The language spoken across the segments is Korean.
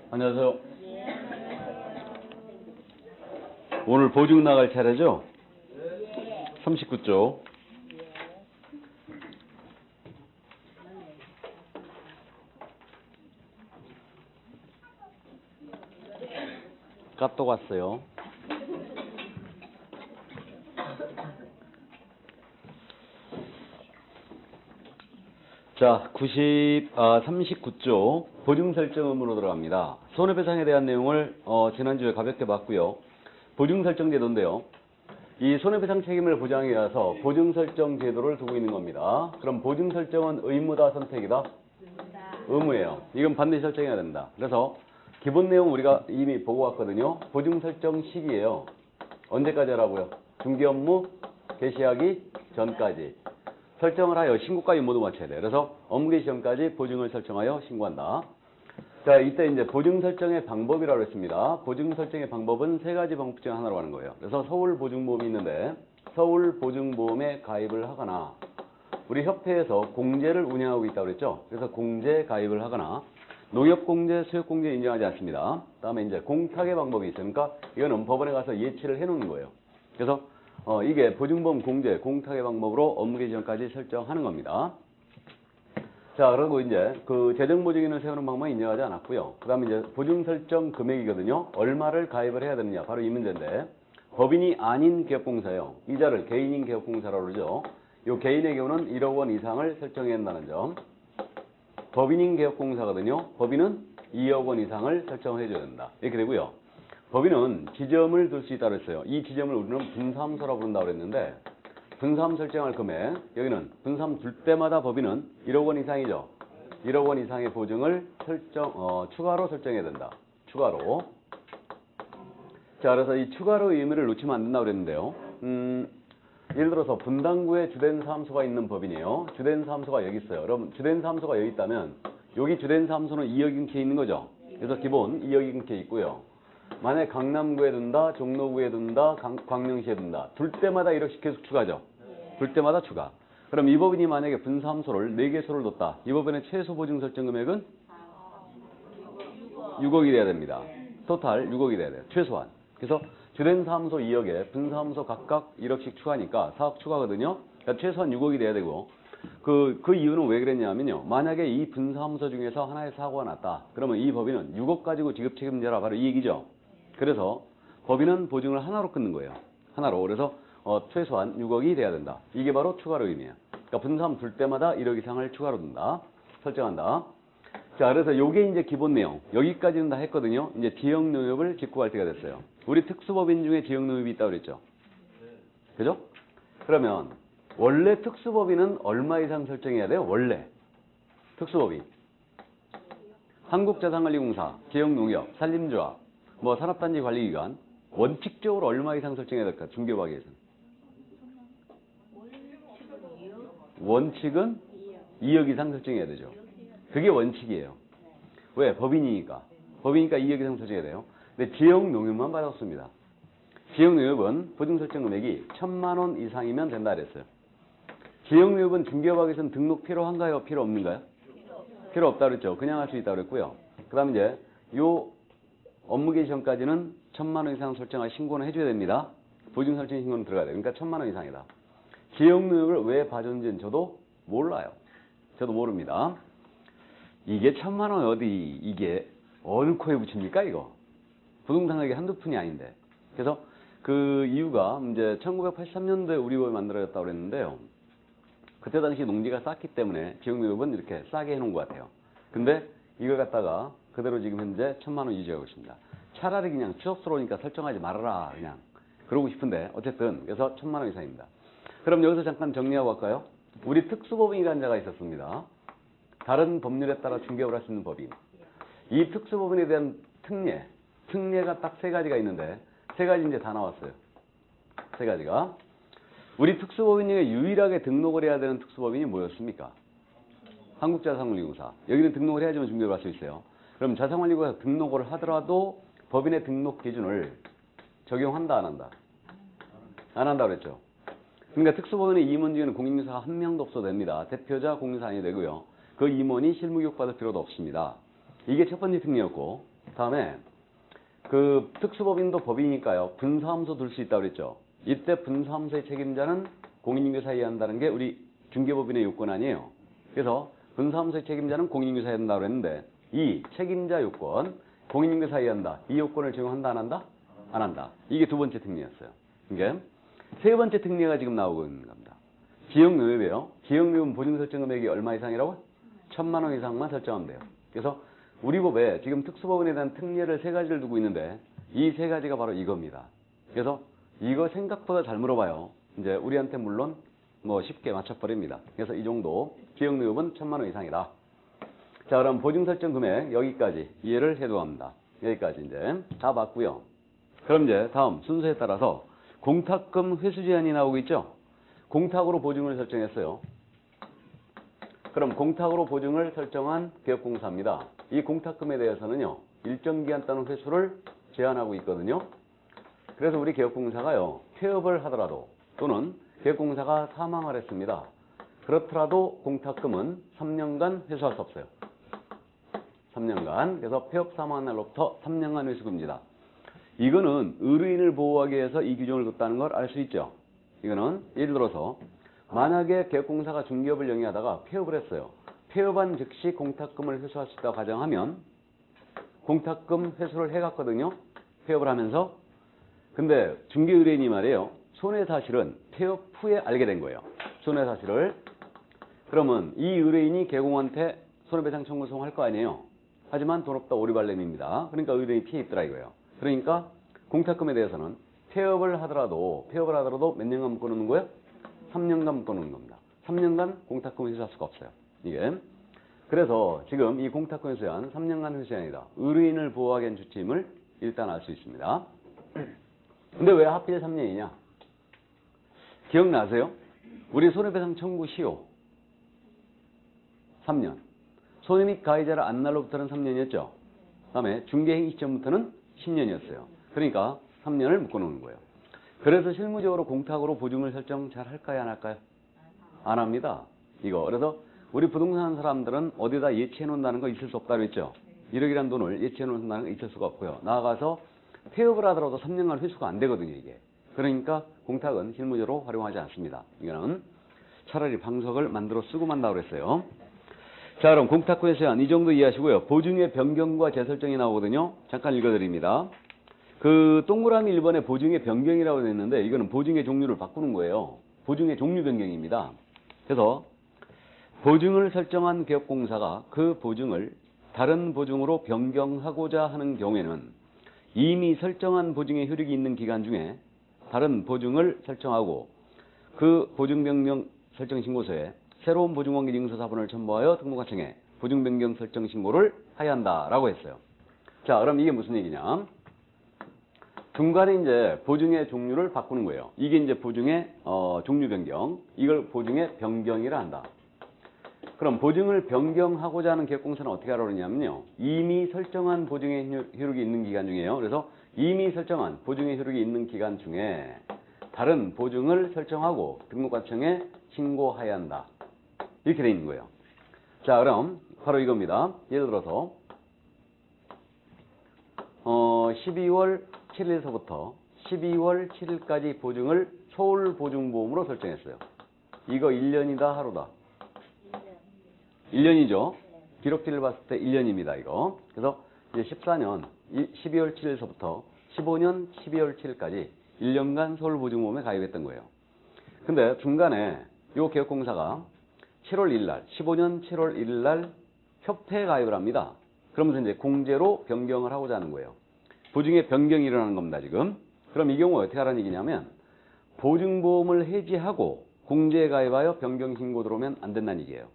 안녕하세요. 오늘 보증 나갈 차례죠? 39쪽. 까똑 왔어요. 자, 39쪽 보증 설정 의무로 들어갑니다. 손해배상에 대한 내용을 지난주에 가볍게 봤고요. 보증 설정 제도인데요. 이 손해배상 책임을 보장하기 위해서 보증 설정 제도를 두고 있는 겁니다. 그럼 보증 설정은 의무다, 선택이다? 의무예요. 이건 반드시 설정해야 된다. 그래서 기본 내용 우리가 이미 보고 왔거든요. 보증 설정 시기예요. 언제까지 하라고요? 중개업무 개시하기 전까지. 설정을 하여 신고까지 모두 마쳐야 돼요. 그래서 업무 개시 전까지 보증을 설정하여 신고한다. 자, 이때 이제 보증 설정의 방법이라고 했습니다. 보증 설정의 방법은 세 가지 방법 중 하나로 하는 거예요. 그래서 서울보증보험이 있는데 서울보증보험에 가입을 하거나 우리 협회에서 공제를 운영하고 있다고 그랬죠. 그래서 공제 가입을 하거나 농협공제, 수협공제 인정하지 않습니다. 다음에 이제 공탁의 방법이 있으니까 이거는 법원에 가서 예치를 해놓는 거예요. 그래서 이게 보증보험 공제, 공탁의 방법으로 업무 개시 전까지 설정하는 겁니다. 자, 그리고 이제 그 재정보증인을 세우는 방법은 인정하지 않았고요. 그 다음에 이제 보증 설정 금액이거든요. 얼마를 가입을 해야 되느냐. 바로 이 문제인데 법인이 아닌 기업공사예요. 이자를 개인인 기업공사라고 그러죠. 이 개인의 경우는 1억 원 이상을 설정해야 한다는 점. 법인인 기업공사거든요. 법인은 2억 원 이상을 설정을 해줘야 된다. 이렇게 되고요. 법인은 지점을 둘 수 있다고 했어요. 이 지점을 우리는 분사함소라고 부른다고 그랬는데 분사함 설정할 금액, 여기는 분사함 둘 때마다 법인은 1억 원 이상이죠. 1억 원 이상의 보증을 추가로 설정해야 된다. 추가로. 자, 그래서 이 추가로의 의미를 놓치면 안 된다고 그랬는데요. 예를 들어서 분당구에 주된 사무소가 있는 법인이에요. 주된 사무소가 여기 있어요. 그럼 주된 사무소가 여기 있다면 여기 주된 사무소는 2억 인케 있는 거죠. 그래서 기본 2억 인케 있고요. 만약에 강남구에 둔다, 종로구에 둔다, 광명시에 둔다. 둘 때마다 1억씩 계속 추가죠. 둘 때마다 추가. 그럼 이 법인이 만약에 분사함소를 4개소를 뒀다. 이 법인의 최소 보증 설정 금액은 6억이 돼야 됩니다. 토탈 6억이 돼야 돼요. 최소한. 그래서 주된 사무소 2억에 분사함소 각각 1억씩 추가니까 4억 추가거든요. 그러니까 최소한 6억이 돼야 되고 그 이유는 왜 그랬냐면요. 만약에 이 분사함소 중에서 하나의 사고가 났다. 그러면 이 법인은 6억 가지고 지급 책임져라. 바로 이 얘기죠. 그래서 법인은 보증을 하나로 끊는 거예요. 하나로. 그래서 최소한 6억이 돼야 된다. 이게 바로 추가로 의미예요. 그러니까 분사함 둘 때마다 1억 이상을 추가로 둔다. 설정한다. 자, 그래서 요게 이제 기본 내용. 여기까지는 다 했거든요. 이제 지역농협을 직구할 때가 됐어요. 우리 특수법인 중에 지역농협이 있다고 그랬죠. 그죠? 그러면 원래 특수법인은 얼마 이상 설정해야 돼요? 원래. 특수법인. 한국자산관리공사, 지역농협, 산림조합, 산업단지 관리기관. 원칙적으로 얼마 이상 설정해야 될까? 중개업계에서는. 원칙은 2억 이상 설정해야 되죠. 그게 원칙이에요. 왜? 법인이니까. 법인이니까 2억 이상 설정해야 돼요. 근데 지역농협만 받았습니다. 지역농협은 보증 설정 금액이 1,000만 원 이상이면 된다 그랬어요. 지역농협은 중개업계에서는 등록 필요한가요? 필요 없는가요? 필요 없다 그랬죠. 그냥 할 수 있다 그랬고요. 그 다음에 이제 요 업무 개시 전까지는 1,000만 원 이상 설정할 신고는 해줘야 됩니다. 보증 설정 신고는 들어가야 돼요. 그러니까 1,000만 원 이상이다. 지역농협을 왜 봐줬는지는 저도 몰라요. 저도 모릅니다. 이게 1,000만 원 이게 어느 코에 붙입니까 이거? 부동산 가격이 한두 푼이 아닌데. 그래서 그 이유가 이제 1983년도에 우리 법이 만들어졌다고 그랬는데요. 그때 당시 농지가 쌌기 때문에 지역농협은 이렇게 싸게 해놓은 것 같아요. 근데 이걸 갖다가 그대로 지금 현재 1,000만 원 유지하고 있습니다. 차라리 그냥 추억스러우니까 설정하지 말아라 그냥 그러고 싶은데 어쨌든 그래서 1,000만 원 이상입니다. 그럼 여기서 잠깐 정리하고 갈까요? 우리 특수법인이라는 자가 있었습니다. 다른 법률에 따라 중개업을 할 수 있는 법인. 이 특수법인에 대한 특례가 딱 3가지가 있는데 3가지 이제 다 나왔어요. 3가지가. 우리 특수법인 중에 유일하게 등록을 해야 되는 특수법인이 뭐였습니까? 한국자산관리공사. 여기는 등록을 해야지만 중개업을 할 수 있어요. 그럼 자산관리공사 등록을 하더라도 법인의 등록 기준을 적용한다 안 한다? 안 한다 그랬죠. 그러니까 특수법인의 임원 중에는 공인중개사가 한 명도 없어도 됩니다. 대표자 공인중개사 아니 되고요. 그 임원이 실무교육 받을 필요도 없습니다. 이게 첫 번째 특례였고 다음에 그 특수법인도 법이니까요. 분사함수 둘 수 있다고 그랬죠. 이때 분사함수의 책임자는 공인인계사에 해야 한다는 게 우리 중개법인의 요건 아니에요. 그래서 분사함수의 책임자는 공인인계사에 해야 한다고 그랬는데 이 책임자 요건 공인인계사에 해야 한다. 이 요건을 적용한다 안 한다? 안 한다. 이게 두 번째 특례였어요. 이게 세 번째 특례가 지금 나오고 있는 겁니다. 지역묘입이에요. 지역묘입은 보증 설정 금액이 얼마 이상이라고? 1,000만 원 이상만 설정하면 돼요. 그래서 우리 법에 지금 특수법인에 대한 특례를 세 가지를 두고 있는데 이 세 가지가 바로 이겁니다. 그래서 이거 생각보다 잘 물어봐요. 이제 우리한테 물론 뭐 쉽게 맞춰버립니다. 그래서 이 정도 지역묘입은 1,000만 원 이상이다. 자, 그럼 보증 설정 금액 여기까지 이해를 해도 합니다. 여기까지 이제 다 봤고요. 그럼 이제 다음 순서에 따라서 공탁금 회수 제한이 나오고 있죠. 공탁으로 보증을 설정했어요. 그럼 공탁으로 보증을 설정한 개업공사입니다. 이 공탁금에 대해서는요. 일정 기간 동안 회수를 제한하고 있거든요. 그래서 우리 개업공사가요. 폐업을 하더라도 또는 개업공사가 사망을 했습니다. 그렇더라도 공탁금은 3년간 회수할 수 없어요. 3년간. 그래서 폐업 사망한 날로부터 3년간 회수금지다. 이거는 의뢰인을 보호하기 위해서 이 규정을 뒀다는 걸 알 수 있죠. 이거는 예를 들어서 만약에 개업공사가 중개업을 영위하다가 폐업을 했어요. 폐업한 즉시 공탁금을 회수할 수 있다고 가정하면 공탁금 회수를 해갔거든요. 폐업을 하면서. 근데 중개의뢰인이 말이에요. 손해사실은 폐업 후에 알게 된 거예요. 손해사실을. 그러면 이 의뢰인이 개공한테 손해배상 청구 소송할 거 아니에요. 하지만 돈 없다 오리발렘입니다. 그러니까 의뢰인이 피해 입더라 이거예요. 그러니까 공탁금에 대해서는 폐업을 하더라도 몇 년간 묶어놓는 거예요? 3년간 묶어놓는 겁니다. 3년간 공탁금 회수할 수가 없어요. 이게. 그래서 지금 이 공탁금 회수한 3년간 회수한이다. 의뢰인을 보호하기 위한 조치임을 일단 알 수 있습니다. 근데 왜 하필 3년이냐? 기억나세요? 우리 손해배상 청구 시효 3년. 손해 및 가해자를 안 날로부터는 3년이었죠. 그다음에 중개행위 시점부터는 10년이었어요. 그러니까 3년을 묶어놓는 거예요. 그래서 실무적으로 공탁으로 보증을 설정 잘 할까요? 안 할까요? 안 합니다. 이거. 그래서 우리 부동산 사람들은 어디다 예치해 놓는다는 거 있을 수 없다고 했죠. 1억이라는 돈을 예치해 놓는다는 거 있을 수가 없고요. 나아가서 폐업을 하더라도 3년간 회수가 안 되거든요. 이게. 그러니까 공탁은 실무적으로 활용하지 않습니다. 이거는 차라리 방석을 만들어 쓰고 만다고 그랬어요. 자, 그럼 공탁금 회수한 이 정도 이해하시고요. 보증의 변경과 재설정이 나오거든요. 잠깐 읽어드립니다. 그 동그라미 1번에 보증의 변경이라고 되어 있는데 이거는 보증의 종류를 바꾸는 거예요. 보증의 종류 변경입니다. 그래서 보증을 설정한 개업공사가 그 보증을 다른 보증으로 변경하고자 하는 경우에는 이미 설정한 보증의 효력이 있는 기간 중에 다른 보증을 설정하고 그 보증 변경 설정 신고서에 새로운 보증관계 증서사본을 첨부하여 등록하청에 보증 변경 설정 신고를 하여야 한다라고 했어요. 자, 그럼 이게 무슨 얘기냐? 중간에 이제 보증의 종류를 바꾸는 거예요. 이게 이제 보증의 종류 변경. 이걸 보증의 변경이라 한다. 그럼 보증을 변경하고자 하는 개업공사는 어떻게 하라고 그러냐면요. 이미 설정한 보증의 효력이 있는 기간 중에요. 그래서 이미 설정한 보증의 효력이 있는 기간 중에 다른 보증을 설정하고 등록관청에 신고해야 한다. 이렇게 돼 있는 거예요. 자, 그럼 바로 이겁니다. 예를 들어서 12월 7일서부터 12월 7일까지 보증을 서울보증보험으로 설정했어요. 이거 1년이다 하루다? 1년이죠. 기록지를 봤을 때 1년입니다. 이거. 그래서 이제 14년 12월 7일서부터 15년 12월 7일까지 1년간 서울보증보험에 가입했던 거예요. 근데 중간에 이 개업공사가 7월 1일 15년 7월 1일 날 협회에 가입을 합니다. 그러면서 이제 공제로 변경을 하고자 하는 거예요. 보증의 변경이 일어나는 겁니다, 지금. 그럼 이 경우 어떻게 하라는 얘기냐면 보증보험을 해지하고 공제에 가입하여 변경 신고 들어오면 안 된다는 얘기예요.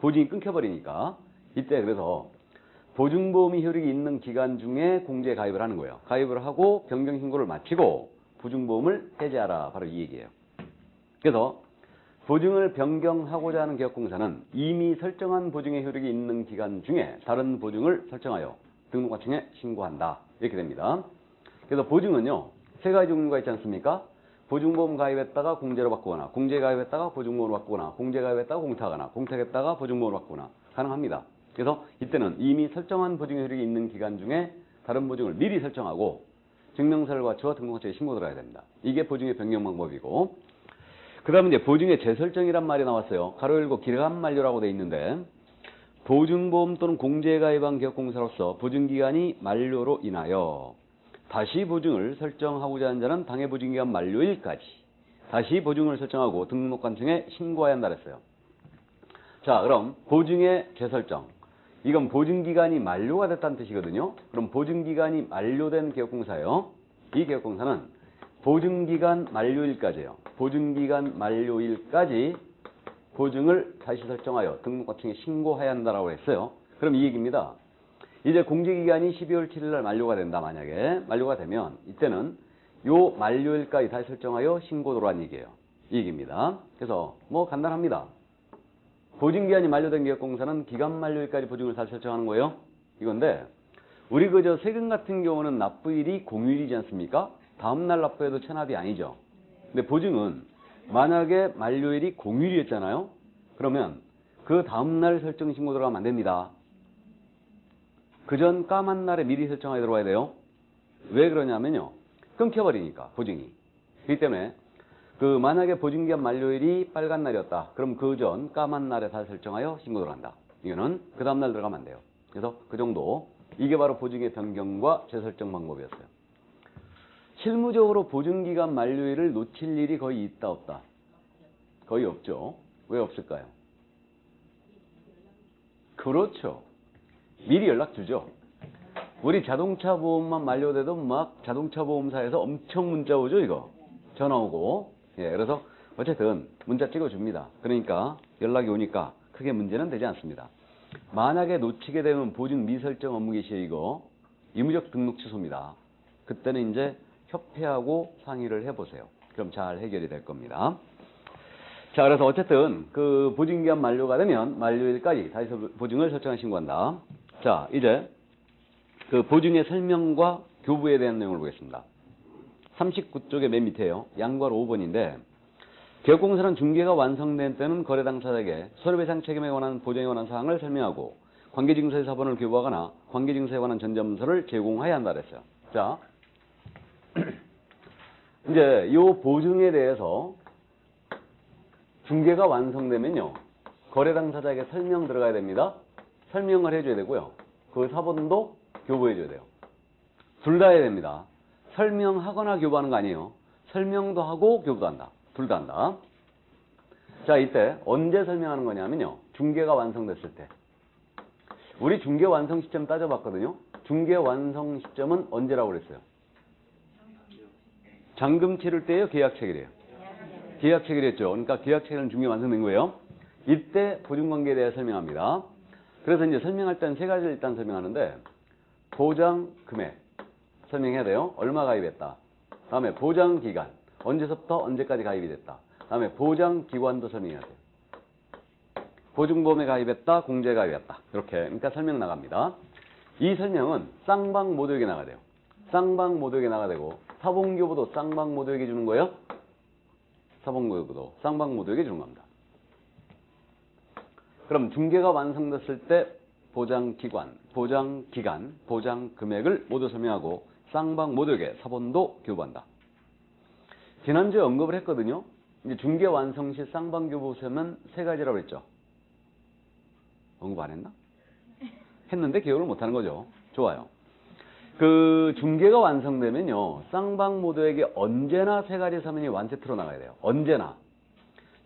보증이 끊겨버리니까. 이때 그래서 보증보험이 효력이 있는 기간 중에 공제에 가입을 하는 거예요. 가입을 하고 변경 신고를 마치고 보증보험을 해지하라. 바로 이 얘기예요. 그래서 보증을 변경하고자 하는 개업공사는 이미 설정한 보증의 효력이 있는 기간 중에 다른 보증을 설정하여 등록관청에 신고한다. 이렇게 됩니다. 그래서 보증은요. 세 가지 종류가 있지 않습니까? 보증보험 가입했다가 공제로 바꾸거나 공제 가입했다가 보증보험으로 바꾸거나 공제 가입했다가 공탁하거나 공탁했다가 보증보험으로 바꾸거나 가능합니다. 그래서 이때는 이미 설정한 보증의 효력이 있는 기간 중에 다른 보증을 미리 설정하고 증명서를 등록처에 신고 들어야 됩니다. 이게 보증의 변경 방법이고, 그 다음에 이제 보증의 재설정이란 말이 나왔어요. 가로 열고 기간 만료라고 돼 있는데, 보증보험 또는 공제에 가입한 기업공사로서 보증기간이 만료로 인하여 다시 보증을 설정하고자 하는 자는 당해 보증기간 만료일까지 다시 보증을 설정하고 등록관청에 신고해야 한다 그랬어요. 자, 그럼 보증의 재설정. 이건 보증기간이 만료가 됐다는 뜻이거든요. 그럼 보증기간이 만료된 기업공사예요. 이 기업공사는 보증기간 만료일까지예요. 보증기간 만료일까지 보증을 다시 설정하여 등록관청에 신고해야 한다라고 했어요. 그럼 이 얘기입니다. 이제 공제기간이 12월 7일 날 만료가 된다. 만약에 만료가 되면 이때는 요 만료일까지 다시 설정하여 신고 들어란 얘기예요. 이 얘기입니다. 그래서 뭐 간단합니다. 보증기간이 만료된 기업공사는 기간 만료일까지 보증을 다시 설정하는 거예요. 이건데 우리 그저 세금 같은 경우는 납부일이 공휴일이지 않습니까? 다음날 납부해도 체납이 아니죠. 근데 보증은 만약에 만료일이 공휴일이었잖아요. 그러면 그 다음날 설정 신고 들어가면 안 됩니다. 그 전 까만 날에 미리 설정하게 들어와야 돼요. 왜 그러냐면요. 끊겨버리니까 보증이. 그렇기 때문에 그 만약에 보증기간 만료일이 빨간 날이었다. 그럼 그 전 까만 날에 다시 설정하여 신고 들어간다. 이거는 그 다음날 들어가면 안 돼요. 그래서 그 정도. 이게 바로 보증의 변경과 재설정 방법이었어요. 실무적으로 보증기간 만료일을 놓칠 일이 거의 있다 없다? 거의 없죠. 왜 없을까요? 그렇죠. 미리 연락 주죠. 우리 자동차 보험만 만료돼도 막 자동차 보험사에서 엄청 문자 오죠, 이거. 전화 오고. 예, 그래서 어쨌든 문자 찍어줍니다. 그러니까 연락이 오니까 크게 문제는 되지 않습니다. 만약에 놓치게 되면 보증 미설정 업무 개시에 이거 의무적 등록 취소입니다. 그때는 이제 협회하고 상의를 해보세요. 그럼 잘 해결이 될 겁니다. 자, 그래서 어쨌든 그 보증기간 만료가 되면 만료일까지 다시 보증을 설정해 신고한다. 자, 이제 그 보증의 설명과 교부에 대한 내용을 보겠습니다. 39쪽의 맨 밑에요. 양괄 5번인데 기업공사는 중개가 완성된 때는 거래 당사자에게 손해배상 책임에 관한 보증에 관한 사항을 설명하고 관계증서의 사본을 교부하거나 관계증서에 관한 전자문서를 제공해야 한다 그랬어요. 자, 이제 이 보증에 대해서 중개가 완성되면요. 거래 당사자에게 설명 들어가야 됩니다. 설명을 해줘야 되고요. 그 사본도 교부해줘야 돼요. 둘 다 해야 됩니다. 설명하거나 교부하는 거 아니에요. 설명도 하고 교부도 한다. 둘 다 한다. 자, 이때 언제 설명하는 거냐면요. 중개가 완성됐을 때. 우리 중개 완성 시점 따져봤거든요. 중개 완성 시점은 언제라고 그랬어요? 잔금 치를 때예요? 계약 체결이에요? 계약 체결했죠. 그러니까 계약 체결은 중개 완성된 거예요. 이때 보증관계에 대해 설명합니다. 그래서 이제 설명할 때는 세 가지를 일단 설명하는데 보장 금액 설명해야 돼요. 얼마 가입했다. 다음에 보장 기간 언제서부터 언제까지 가입이 됐다. 다음에 보장 기관도 설명해야 돼요. 보증보험에 가입했다. 공제에 가입했다. 이렇게 그러니까 설명 나갑니다. 이 설명은 쌍방 모두에게 나가야 돼요. 쌍방 모두에게 나가야 되고 사본교부도 쌍방 모두에게 주는 거예요. 사본교부도 쌍방 모두에게 주는 겁니다. 그럼 중개가 완성됐을 때 보장기관, 보장기간, 보장금액을 모두 설명하고 쌍방 모두에게 사본도 교부한다. 지난주에 언급을 했거든요. 이제 중개 완성 시 쌍방 교부 설명은 세 가지라고 했죠. 언급 안 했나? 했는데 기억을 못하는 거죠. 좋아요. 그 중개가 완성되면요. 쌍방 모두에게 언제나 세 가지 서면이 완세트로 나가야 돼요. 언제나.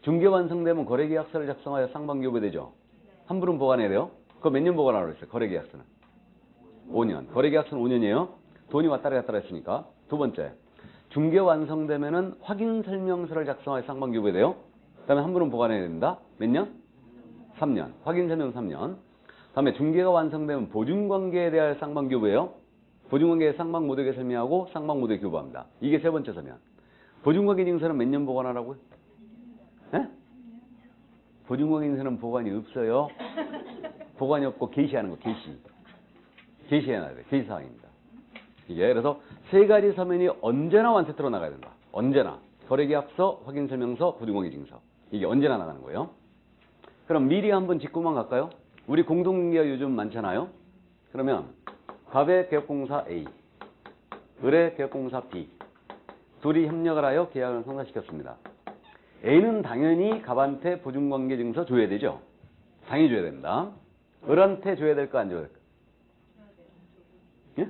중개 완성되면 거래계약서를 작성하여 쌍방 교부되죠. 환불은 보관해야 돼요. 그거 몇 년 보관하라고 했어요? 거래계약서는. 5년. 거래계약서는 5년이에요. 돈이 왔다리 갔다리 했으니까. 두 번째. 중개 완성되면은 확인 설명서를 작성하여 쌍방 교부해야 돼요. 그 다음에 환불은 보관해야 됩니다. 몇 년? 3년. 확인 설명 3년. 다음에 중개가 완성되면 보증관계에 대하여 쌍방 교부해요. 보증관계에 쌍방 모두에게 설명하고 쌍방 모두에게 교부합니다. 이게 세 번째 서면. 보증관계 증서는 몇 년 보관하라고요? 예? 보증관계 증서는 보관이 없어요. 보관이 없고 게시하는 거, 게시. 게시해놔야 돼요. 게시사항입니다. 이게 그래서 세 가지 서면이 언제나 완세트로 나가야 된다. 언제나. 거래계약서, 확인설명서, 보증관계 증서. 이게 언제나 나가는 거예요. 그럼 미리 한번 짚고만 갈까요? 우리 공동중개가 요즘 많잖아요. 그러면 갑의 개업공사 A, 을의 개업공사 B. 둘이 협력을 하여 계약을 성사시켰습니다. A는 당연히 갑한테 보증관계증서 줘야 되죠. 당연히 줘야 됩니다. 을한테 줘야 될까 안 줘야 될까? 예?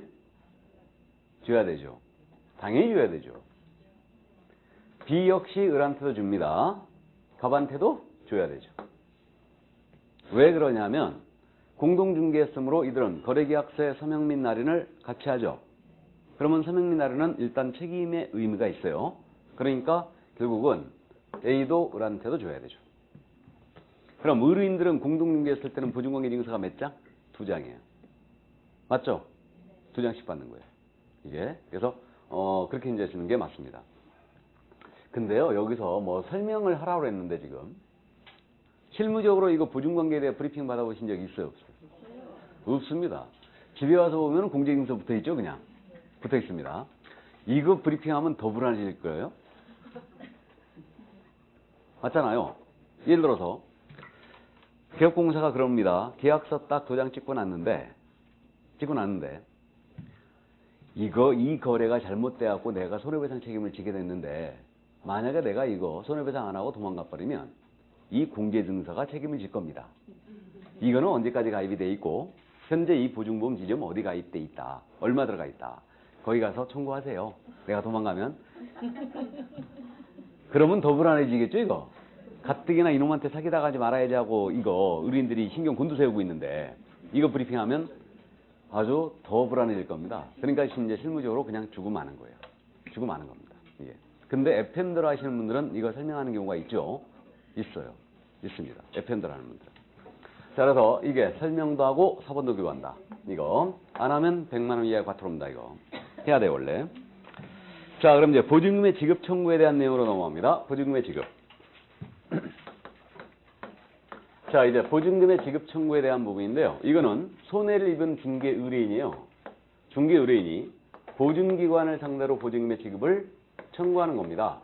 줘야 되죠. 당연히 줘야 되죠. B 역시 을한테도 줍니다. 갑한테도 줘야 되죠. 왜 그러냐면 공동중개했으므로 이들은 거래계약서의 서명 및 날인을 같이 하죠. 그러면 서명 및 날인은 일단 책임의 의미가 있어요. 그러니까 결국은 A도 을한테도 줘야 되죠. 그럼 의뢰인들은 공동중개했을 때는 보증관계증서가 몇 장? 2장이에요. 맞죠? 2장씩 받는 거예요. 이게 그래서 그렇게 이제 주는 게 맞습니다. 근데요 여기서 뭐 설명을 하라고 했는데 지금 실무적으로 이거 보증관계에 대해 브리핑 받아보신 적 있어요? 없어요? 없습니다. 집에 와서 보면 공제증서 붙어 있죠. 그냥 붙어 있습니다. 이거 브리핑하면 더 불안해질 거예요. 맞잖아요. 예를 들어서 개업공사가 그럽니다. 계약서 딱 2장 찍고 났는데 이 거래가 잘못돼갖고 내가 손해배상 책임을 지게 됐는데 만약에 내가 이거 손해배상 안 하고 도망가 버리면 이 공제증서가 책임을 질 겁니다. 이거는 언제까지 가입이 돼 있고 현재 이 보증보험 지점 어디 가입돼 있다. 얼마 들어가 있다. 거기 가서 청구하세요. 내가 도망가면. 그러면 더 불안해지겠죠 이거. 가뜩이나 이놈한테 사기당하지 말아야지 하고 이거 의뢰인들이 신경 곤두세우고 있는데 이거 브리핑하면 아주 더 불안해질 겁니다. 그러니까 이제 실무적으로 그냥 주고 마는 거예요. 주고 마는 겁니다. 예. 근데 FM들 하시는 분들은 이거 설명하는 경우가 있죠. 있어요. 있습니다. FM들 하는 분들. 자, 그래서 이게 설명도 하고 사본도 교부한다. 이거 안 하면 100만 원 이하 과태료입니다. 이거 해야 돼요 원래. 자, 그럼 이제 보증금의 지급 청구에 대한 내용으로 넘어갑니다. 보증금의 지급. 자, 이제 보증금의 지급 청구에 대한 부분인데요. 이거는 손해를 입은 중개 의뢰인이에요. 중개 의뢰인이 보증기관을 상대로 보증금의 지급을 청구하는 겁니다.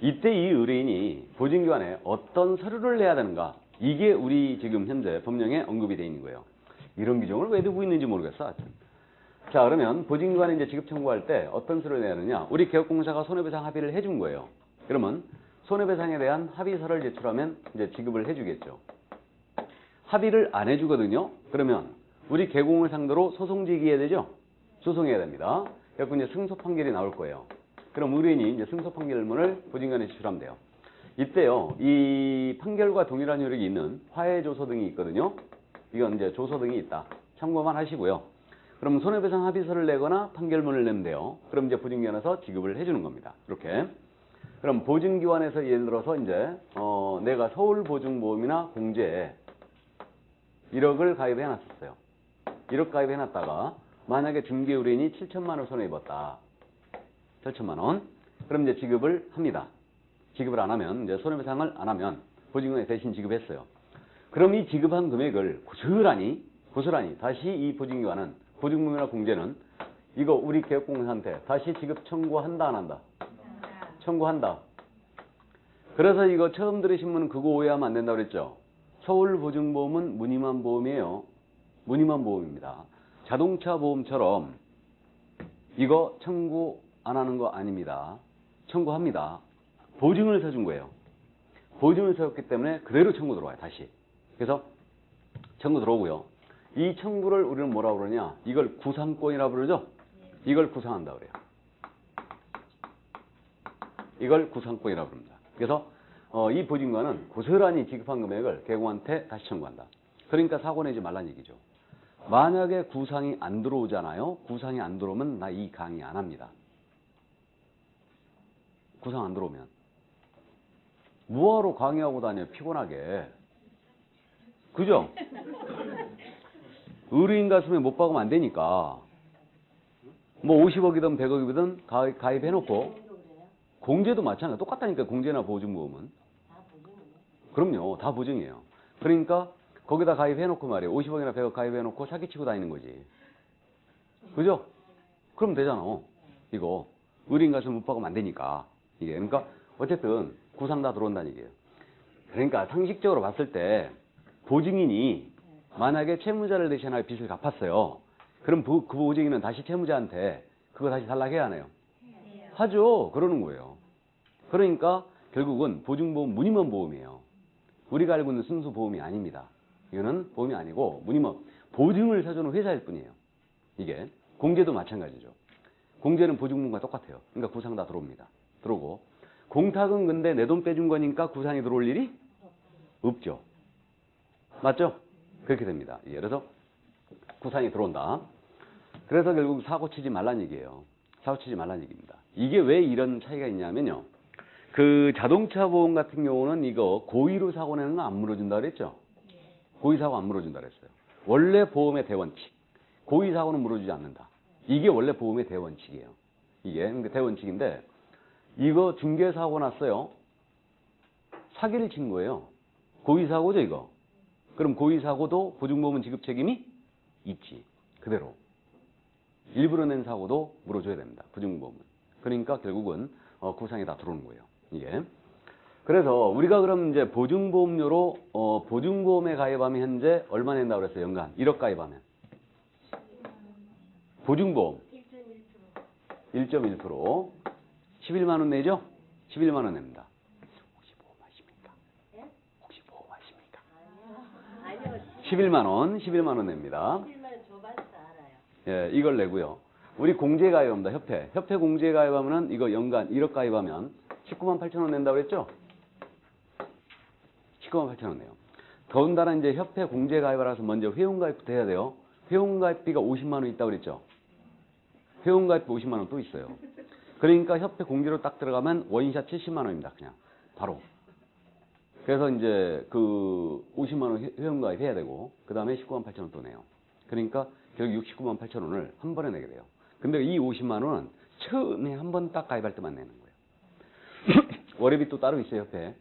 이때 이 의뢰인이 보증기관에 어떤 서류를 내야 되는가? 이게 우리 지금 현재 법령에 언급이 되어 있는 거예요. 이런 규정을 왜 두고 있는지 모르겠어. 하여튼. 자, 그러면 보증기관에 이제 지급 청구할 때 어떤 서류를 내야 되느냐? 우리 개업공사가 손해배상 합의를 해준 거예요. 그러면 손해배상에 대한 합의서를 제출하면 이제 지급을 해주겠죠. 합의를 안 해주거든요. 그러면 우리 개공을 상대로 소송 제기해야 되죠. 소송해야 됩니다. 그래서 이제 승소 판결이 나올 거예요. 그럼 의뢰인이 이제 승소 판결문을 보증기관에 제출하면 돼요. 이때요, 이 판결과 동일한 효력이 있는 화해 조서 등이 있거든요. 이건 이제 조서 등이 있다. 참고만 하시고요. 그럼 손해배상 합의서를 내거나 판결문을 내면 돼요. 그럼 이제 보증기관에서 지급을 해주는 겁니다. 이렇게. 그럼 보증기관에서 예를 들어서 이제 내가 서울보증보험이나 공제에 1억을 가입해 놨었어요. 1억 가입해 놨다가 만약에 중개 의뢰인이 7천만 원 손해 입었다. 7천만 원. 그럼 이제 지급을 합니다. 지급을 안 하면 이제 손해배상을 안 하면 보증기관에 대신 지급했어요. 그럼 이 지급한 금액을 고스란히 다시 이 보증기관은 보증보험이나 공제는 이거 우리 개업공사한테 다시 지급 청구한다 안 한다? 청구한다. 그래서 이거 처음 들으신 분은 그거 오해하면 안 된다고 그랬죠. 서울보증보험은 무늬만 보험이에요. 무늬만 보험입니다. 자동차 보험처럼 이거 청구 안 하는 거 아닙니다. 청구합니다. 보증을 서준 거예요. 보증을 서였기 때문에 그대로 청구 들어와요. 다시. 그래서 청구 들어오고요. 이 청구를 우리는 뭐라고 그러냐? 이걸 구상권이라고 부르죠? 이걸 구상한다 그래요. 이걸 구상권이라고 부릅니다. 그래서 이 보증관은 고스란히 지급한 금액을 개공한테 다시 청구한다. 그러니까 사고 내지 말란 얘기죠. 만약에 구상이 안 들어오잖아요. 구상이 안 들어오면 나 이 강의 안 합니다. 구상 안 들어오면. 뭐하러 강의하고 다녀 피곤하게. 그죠? 의뢰인 가슴에 못 박으면 안 되니까. 뭐 50억이든 100억이든 가입해놓고 공제도 마찬가지야. 똑같다니까 공제나 보증보험은. 그럼요. 다 보증이에요. 그러니까 거기다 가입해놓고 말이에요. 50억이나 100억 가입해놓고 사기치고 다니는 거지. 그죠? 그럼 되잖아. 이거 의뢰인 가슴에 못 박으면 안 되니까. 이게 그러니까 어쨌든 구상 다 들어온다는 얘기예요. 그러니까 상식적으로 봤을 때 보증인이 만약에 채무자를 대신하여 빚을 갚았어요. 그럼 그 보증인은 다시 채무자한테 그거 다시 달라해야 하나요? 하죠. 그러는 거예요. 그러니까 결국은 보증보험 무늬만 보험이에요. 우리가 알고 있는 순수 보험이 아닙니다. 이거는 보험이 아니고 무늬만 보증을 사주는 회사일 뿐이에요. 이게 공제도 마찬가지죠. 공제는 보증보험과 똑같아요. 그러니까 구상 다 들어옵니다. 들어오고 공탁은 근데 내 돈 빼준 거니까 구상이 들어올 일이 없죠. 맞죠? 그렇게 됩니다. 그래서 구상이 들어온다. 그래서 결국 사고 치지 말란 얘기예요. 사고 치지 말란 얘기입니다. 이게 왜 이런 차이가 있냐면요. 그 자동차 보험 같은 경우는 이거 고의로 사고 내는 거 안 물어준다 그랬죠? 고의 사고 안 물어준다 그랬어요. 원래 보험의 대원칙. 고의 사고는 물어주지 않는다. 이게 원래 보험의 대원칙이에요. 이게 대원칙인데 이거 중개사고 났어요. 사기를 친 거예요. 고의 사고죠 이거. 그럼 고의 사고도 보증보험은 지급 책임이 있지. 그대로. 일부러 낸 사고도 물어줘야 됩니다. 보증보험은. 그러니까 결국은 구상이 다 들어오는 거예요. 이게. 그래서 우리가 그럼 이제 보증보험료로 보증보험에 가입하면 현재 얼마 낸다고 그랬어요? 연간 1억 가입하면. 보증보험 1.1% 11만 원 내죠? 11만 원 냅니다. 혹시 보험하십니까? 혹시 보험하십니까? 아니요. 11만 원 냅니다. 11만 원 줘봤어 알아요. 예, 이걸 내고요. 우리 공제 가입합니다. 협회 공제 가입하면은 이거 연간 1억 가입하면 19만 8천 원 낸다고 그랬죠? 19만 8천 원 내요. 더군다나 이제 협회 공제 가입하라서 먼저 회원가입부터 해야 돼요. 회원가입비가 50만 원 있다고 그랬죠? 회원가입비 50만 원 또 있어요. 그러니까 협회 공제로 딱 들어가면 원샷 70만 원입니다. 그냥 바로. 그래서 이제 그 50만 원 회원가입 해야 되고 그 다음에 19만 8천 원 또 내요. 그러니까 결국 69만 8천 원을 한 번에 내게 돼요. 근데 이 50만 원은 처음에 한 번 딱 가입할 때만 내는 거예요. 월회비 또 따로 있어요. 협회.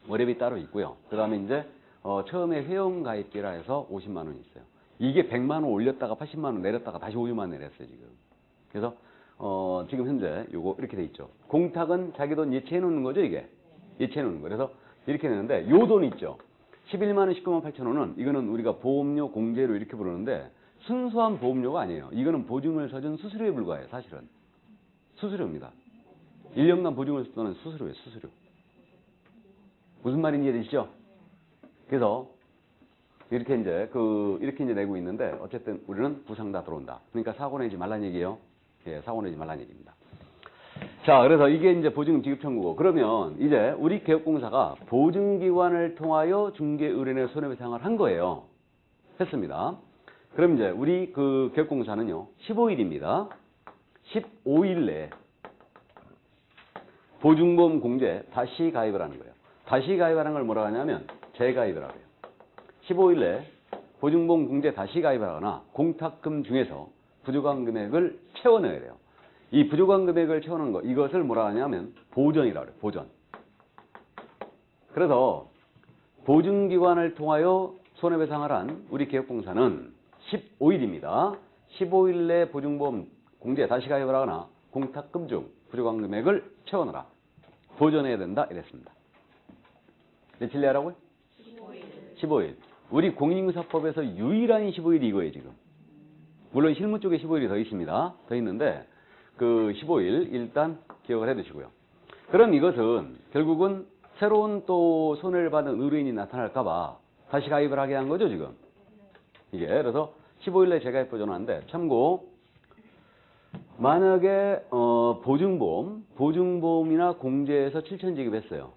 월회비 따로 있고요. 그 다음에 이제 처음에 회원가입비라 해서 50만 원이 있어요. 이게 100만 원 올렸다가 80만 원 내렸다가 다시 50만 원 내렸어요. 지금. 그래서 지금 현재 요거 이렇게 돼 있죠. 공탁은 자기 돈 예치해 놓는 거죠, 이게. 예치해 놓는 거. 그래서 이렇게 되는데 요 돈 있죠. 11만 원, 19만 8천 원은 이거는 우리가 보험료, 공제료 이렇게 부르는데 순수한 보험료가 아니에요. 이거는 보증을 서준 수수료에 불과해요, 사실은. 수수료입니다. 1년간 보증을 서는 수수료예요, 수수료. 무슨 말인지 이해되시죠? 그래서 이렇게 이제 내고 있는데 어쨌든 우리는 부상 다 들어온다. 그러니까 사고 내지 말란 얘기예요. 예, 사고 내지 말란 얘기입니다. 자, 그래서 이게 이제 보증금 지급 청구고 그러면 이제 우리 개업공사가 보증기관을 통하여 중개 의뢰인의 손해배상을 한 거예요. 했습니다. 그럼 이제 우리 그 개업공사는요 15일입니다. 15일 내에 보증보험 공제 다시 가입을 하는 거예요. 다시 가입하는 걸 뭐라 하냐면 재가입을 하고요. 15일 내에 보증보험 공제 다시 가입을 하거나 공탁금 중에서 부족한 금액을 채워넣어야 돼요. 이 부족한 금액을 채워넣는 거 이것을 뭐라 하냐면 보전이라고 해요. 보전. 그래서 보증기관을 통하여 손해배상을 한 우리 개업공사는 15일입니다. 15일 내 보증보험 공제 다시 가입을 하거나 공탁금 중 부족한 금액을 채워넣어라. 보전해야 된다. 이랬습니다. 며칠 내라고요? 15일. 우리 공인중개사법에서 유일한 15일이 이거예요, 지금. 물론 실무 쪽에 15일이 더 있습니다. 더 있는데 그 15일 일단 기억을 해 두시고요. 그럼 이것은 결국은 새로운 또 손해를 받은 의뢰인이 나타날까 봐 다시 가입을 하게 한 거죠, 지금. 이게 그래서 15일 내 재가입 보전하는데 참고 만약에 보증보험이나 공제에서 7천 지급했어요.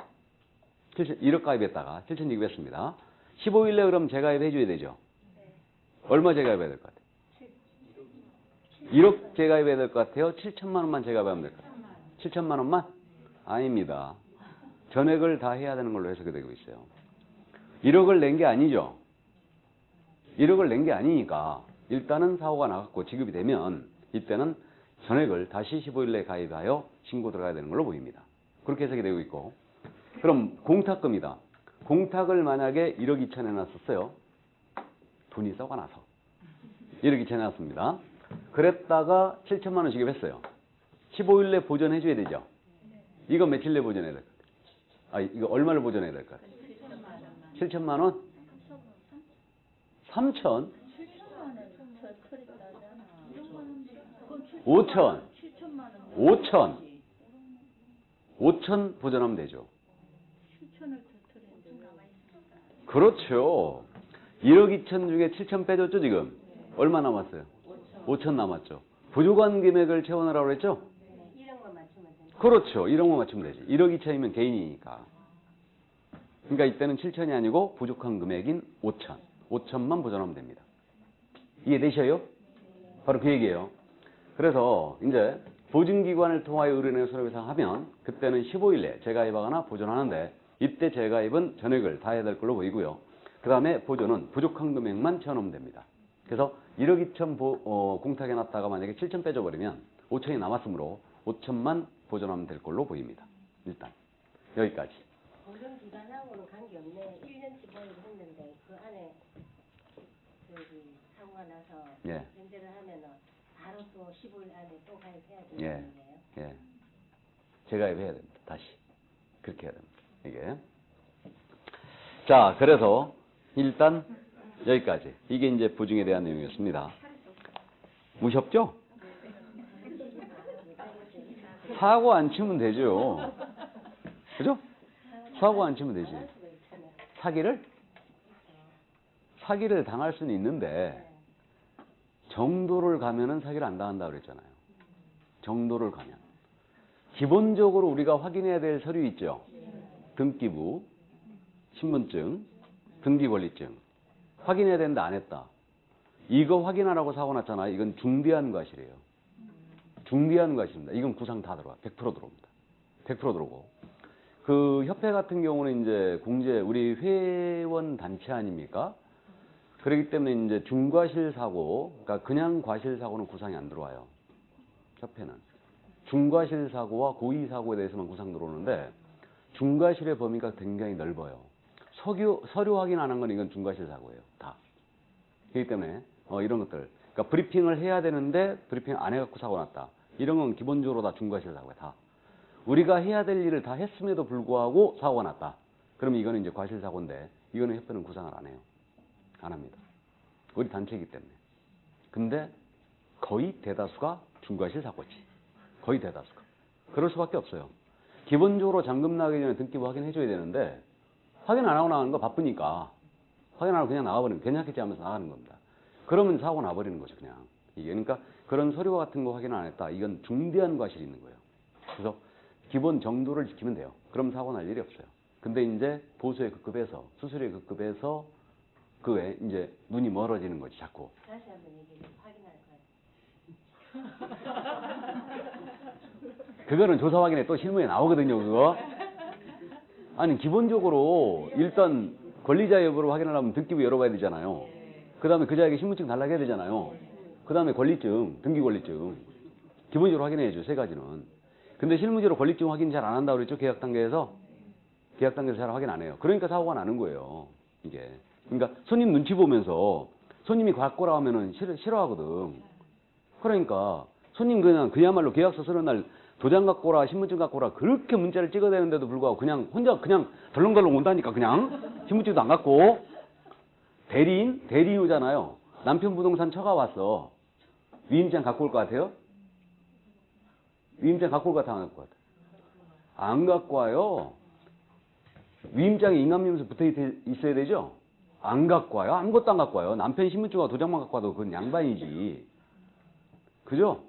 1억 가입했다가 7천 지급했습니다. 15일 내 그럼 재가입 해줘야 되죠. 얼마 재가입해야 될 것 같아요? 1억 재가입해야 될 것 같아요? 7천만 원만 재가입하면 될 것 같아요? 7천만 원만? 아닙니다. 전액을 다 해야 되는 걸로 해석이 되고 있어요. 1억을 낸 게 아니죠. 1억을 낸 게 아니니까 일단은 사고가 나갔고 지급이 되면 이때는 전액을 다시 15일 내에 가입하여 신고 들어가야 되는 걸로 보입니다. 그렇게 해석이 되고 있고 그럼 공탁금이다. 공탁을 만약에 1억 2천 해놨었어요. 돈이 썩어나서 1억 2천 해놨습니다. 그랬다가 7천만 원 지급했어요. 15일 내 보전해줘야 되죠. 이거 며칠 내 보전해야 될 것 같아요? 이거 얼마를 보전해야 될 것 같아요? 7천만 원? 3천? 5천. 7천만 원. 5천. 5천 보전하면 되죠. 7천을 터트렸는데 남아 있습니다. 그렇죠. 1억 2천 중에 7천 빼줬죠, 지금? 얼마 남았어요? 5천 남았죠. 부족한 금액을 채워넣으라고 그랬죠? 이런 거 맞추면 된다. 그렇죠. 이런 거 맞추면 되지. 1억 2천이면 개인이니까. 그러니까 이때는 7천이 아니고 부족한 금액인 5천. 5천만 보전하면 됩니다. 이해되셔요? 바로 그 얘기예요. 그래서 이제 보증기관을 통하여 의뢰인의 손해배상 하면 그때는 15일 내에 재가입하거나 보전하는데 이때 재가입은 전액을 다 해야 될 걸로 보이고요. 그 다음에 보전은 부족한 금액만 채워넣으면 됩니다. 그래서 1억 2천 공탁해 놨다가 만약에 7천 빼줘버리면 5천이 남았으므로 5천만 보전하면 될 걸로 보입니다. 일단 여기까지. 보증 기간하고는 관계없네. 1년치 보유를 했는데 그 안에 사고가 나서 예. 변제를 하면은 바로 또 15일 안에 또 가입해야 예. 되는 거예요. 예. 재가입해야 됩니다. 다시. 그렇게 해야 됩니다. 이게. 자, 그래서 일단 여기까지. 이게 이제 보증에 대한 내용이었습니다. 무섭죠? 사고 안 치면 되죠. 그죠? 사고 안 치면 되지. 사기를 당할 수는 있는데 정도를 가면은 사기를 안 당한다 그랬잖아요. 정도를 가면. 기본적으로 우리가 확인해야 될 서류 있죠. 등기부, 신분증, 등기권리증. 확인해야 되는데 안 했다. 이거 확인하라고 사고 났잖아요. 이건 중대한 과실이에요. 중대한 과실입니다. 이건 구상 다 들어와. 100% 들어옵니다. 100% 들어오고. 그 협회 같은 경우는 이제 공제, 우리 회원 단체 아닙니까? 그렇기 때문에 이제 중과실 사고, 그러니까 그냥 과실 사고는 구상이 안 들어와요. 협회는. 중과실 사고와 고의 사고에 대해서만 구상 들어오는데 중과실의 범위가 굉장히 넓어요. 서류 확인 안 한 건 이건 중과실 사고예요. 다. 그렇기 때문에 이런 것들. 그러니까 브리핑을 해야 되는데 브리핑 안 해갖고 사고 났다. 이런 건 기본적으로 다 중과실 사고야. 다. 우리가 해야 될 일을 다 했음에도 불구하고 사고가 났다. 그러면 이거는 이제 과실 사고인데 이거는 협회는 구상을 안 해요. 안 합니다. 우리 단체이기 때문에. 근데 거의 대다수가 중과실 사고지. 거의 대다수가. 그럴 수밖에 없어요. 기본적으로 잔금 나가기 전에 등기부 확인해줘야 되는데 확인 안 하고 나가는 거 바쁘니까 확인 안 하고 그냥 나가버리면 괜찮겠지 하면서 나가는 겁니다. 그러면 사고 나버리는 거죠. 그냥. 이게 그러니까 그런 서류와 같은 거 확인 안 했다. 이건 중대한 과실이 있는 거예요. 그래서 기본 정도를 지키면 돼요. 그럼 사고 날 일이 없어요. 근데 이제 보수에 급급해서 수수료에 급급해서 그 외에 이제 눈이 멀어지는 거지 자꾸. 다시 한번 얘기해. 확인할 거예요. 그거는 조사 확인에 또 실무에 나오거든요. 그거. 아니 기본적으로 일단 권리자 여부를 확인하려면 등기부 열어봐야 되잖아요. 그 다음에 그 자에게 신분증 달라고 해야 되잖아요. 그 다음에 권리증, 등기권리증. 기본적으로 확인해야죠. 세 가지는. 근데 실무적으로 권리증 확인 잘 안 한다고 그랬죠. 계약 단계에서. 계약 단계에서 잘 확인 안 해요. 그러니까 사고가 나는 거예요. 이게. 그러니까 손님 눈치 보면서 손님이 갖고라 하면은 싫어하거든. 그러니까 손님 그야말로 계약서 쓰는 날 도장 갖고라 신분증 갖고라 그렇게 문자를 찍어대는데도 불구하고 그냥 혼자 그냥 덜렁덜렁 온다니까 그냥 신분증도 안 갖고. 대리인이잖아요. 남편 부동산 처가 왔어. 위임장 갖고 올 것 같아요? 위임장 갖고 올 것 같아, 안 갖고 올 것 같아? 안 갖고 와요. 위임장에 인감증서 붙어 있어야 되죠? 안 갖고 와요. 아무것도 안 갖고 와요. 남편 신분증과 도장만 갖고 와도 그건 양반이지. 그죠?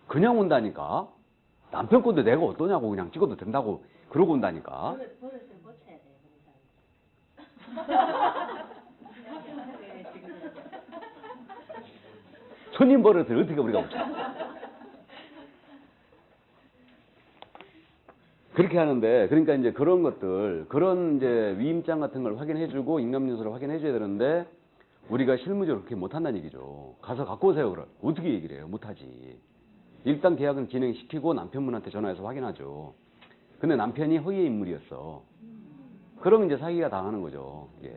그냥 온다니까. 남편 건데 내가 어떠냐고 그냥 찍어도 된다고 그러고 온다니까. 버릇을 고쳐야 돼요. 그 사람. 손님 버릇을 어떻게 우리가 고쳐? 그렇게 하는데, 그러니까 이제 그런 것들, 그런 이제 위임장 같은 걸 확인해주고 인감증서를 확인해줘야 되는데, 우리가 실무적으로 그렇게 못한다는 얘기죠. 가서 갖고 오세요, 그럼. 어떻게 얘기를 해요? 못하지. 일단 계약은 진행시키고 남편분한테 전화해서 확인하죠. 근데 남편이 허위의 인물이었어. 그러면 이제 사기가 당하는 거죠. 예.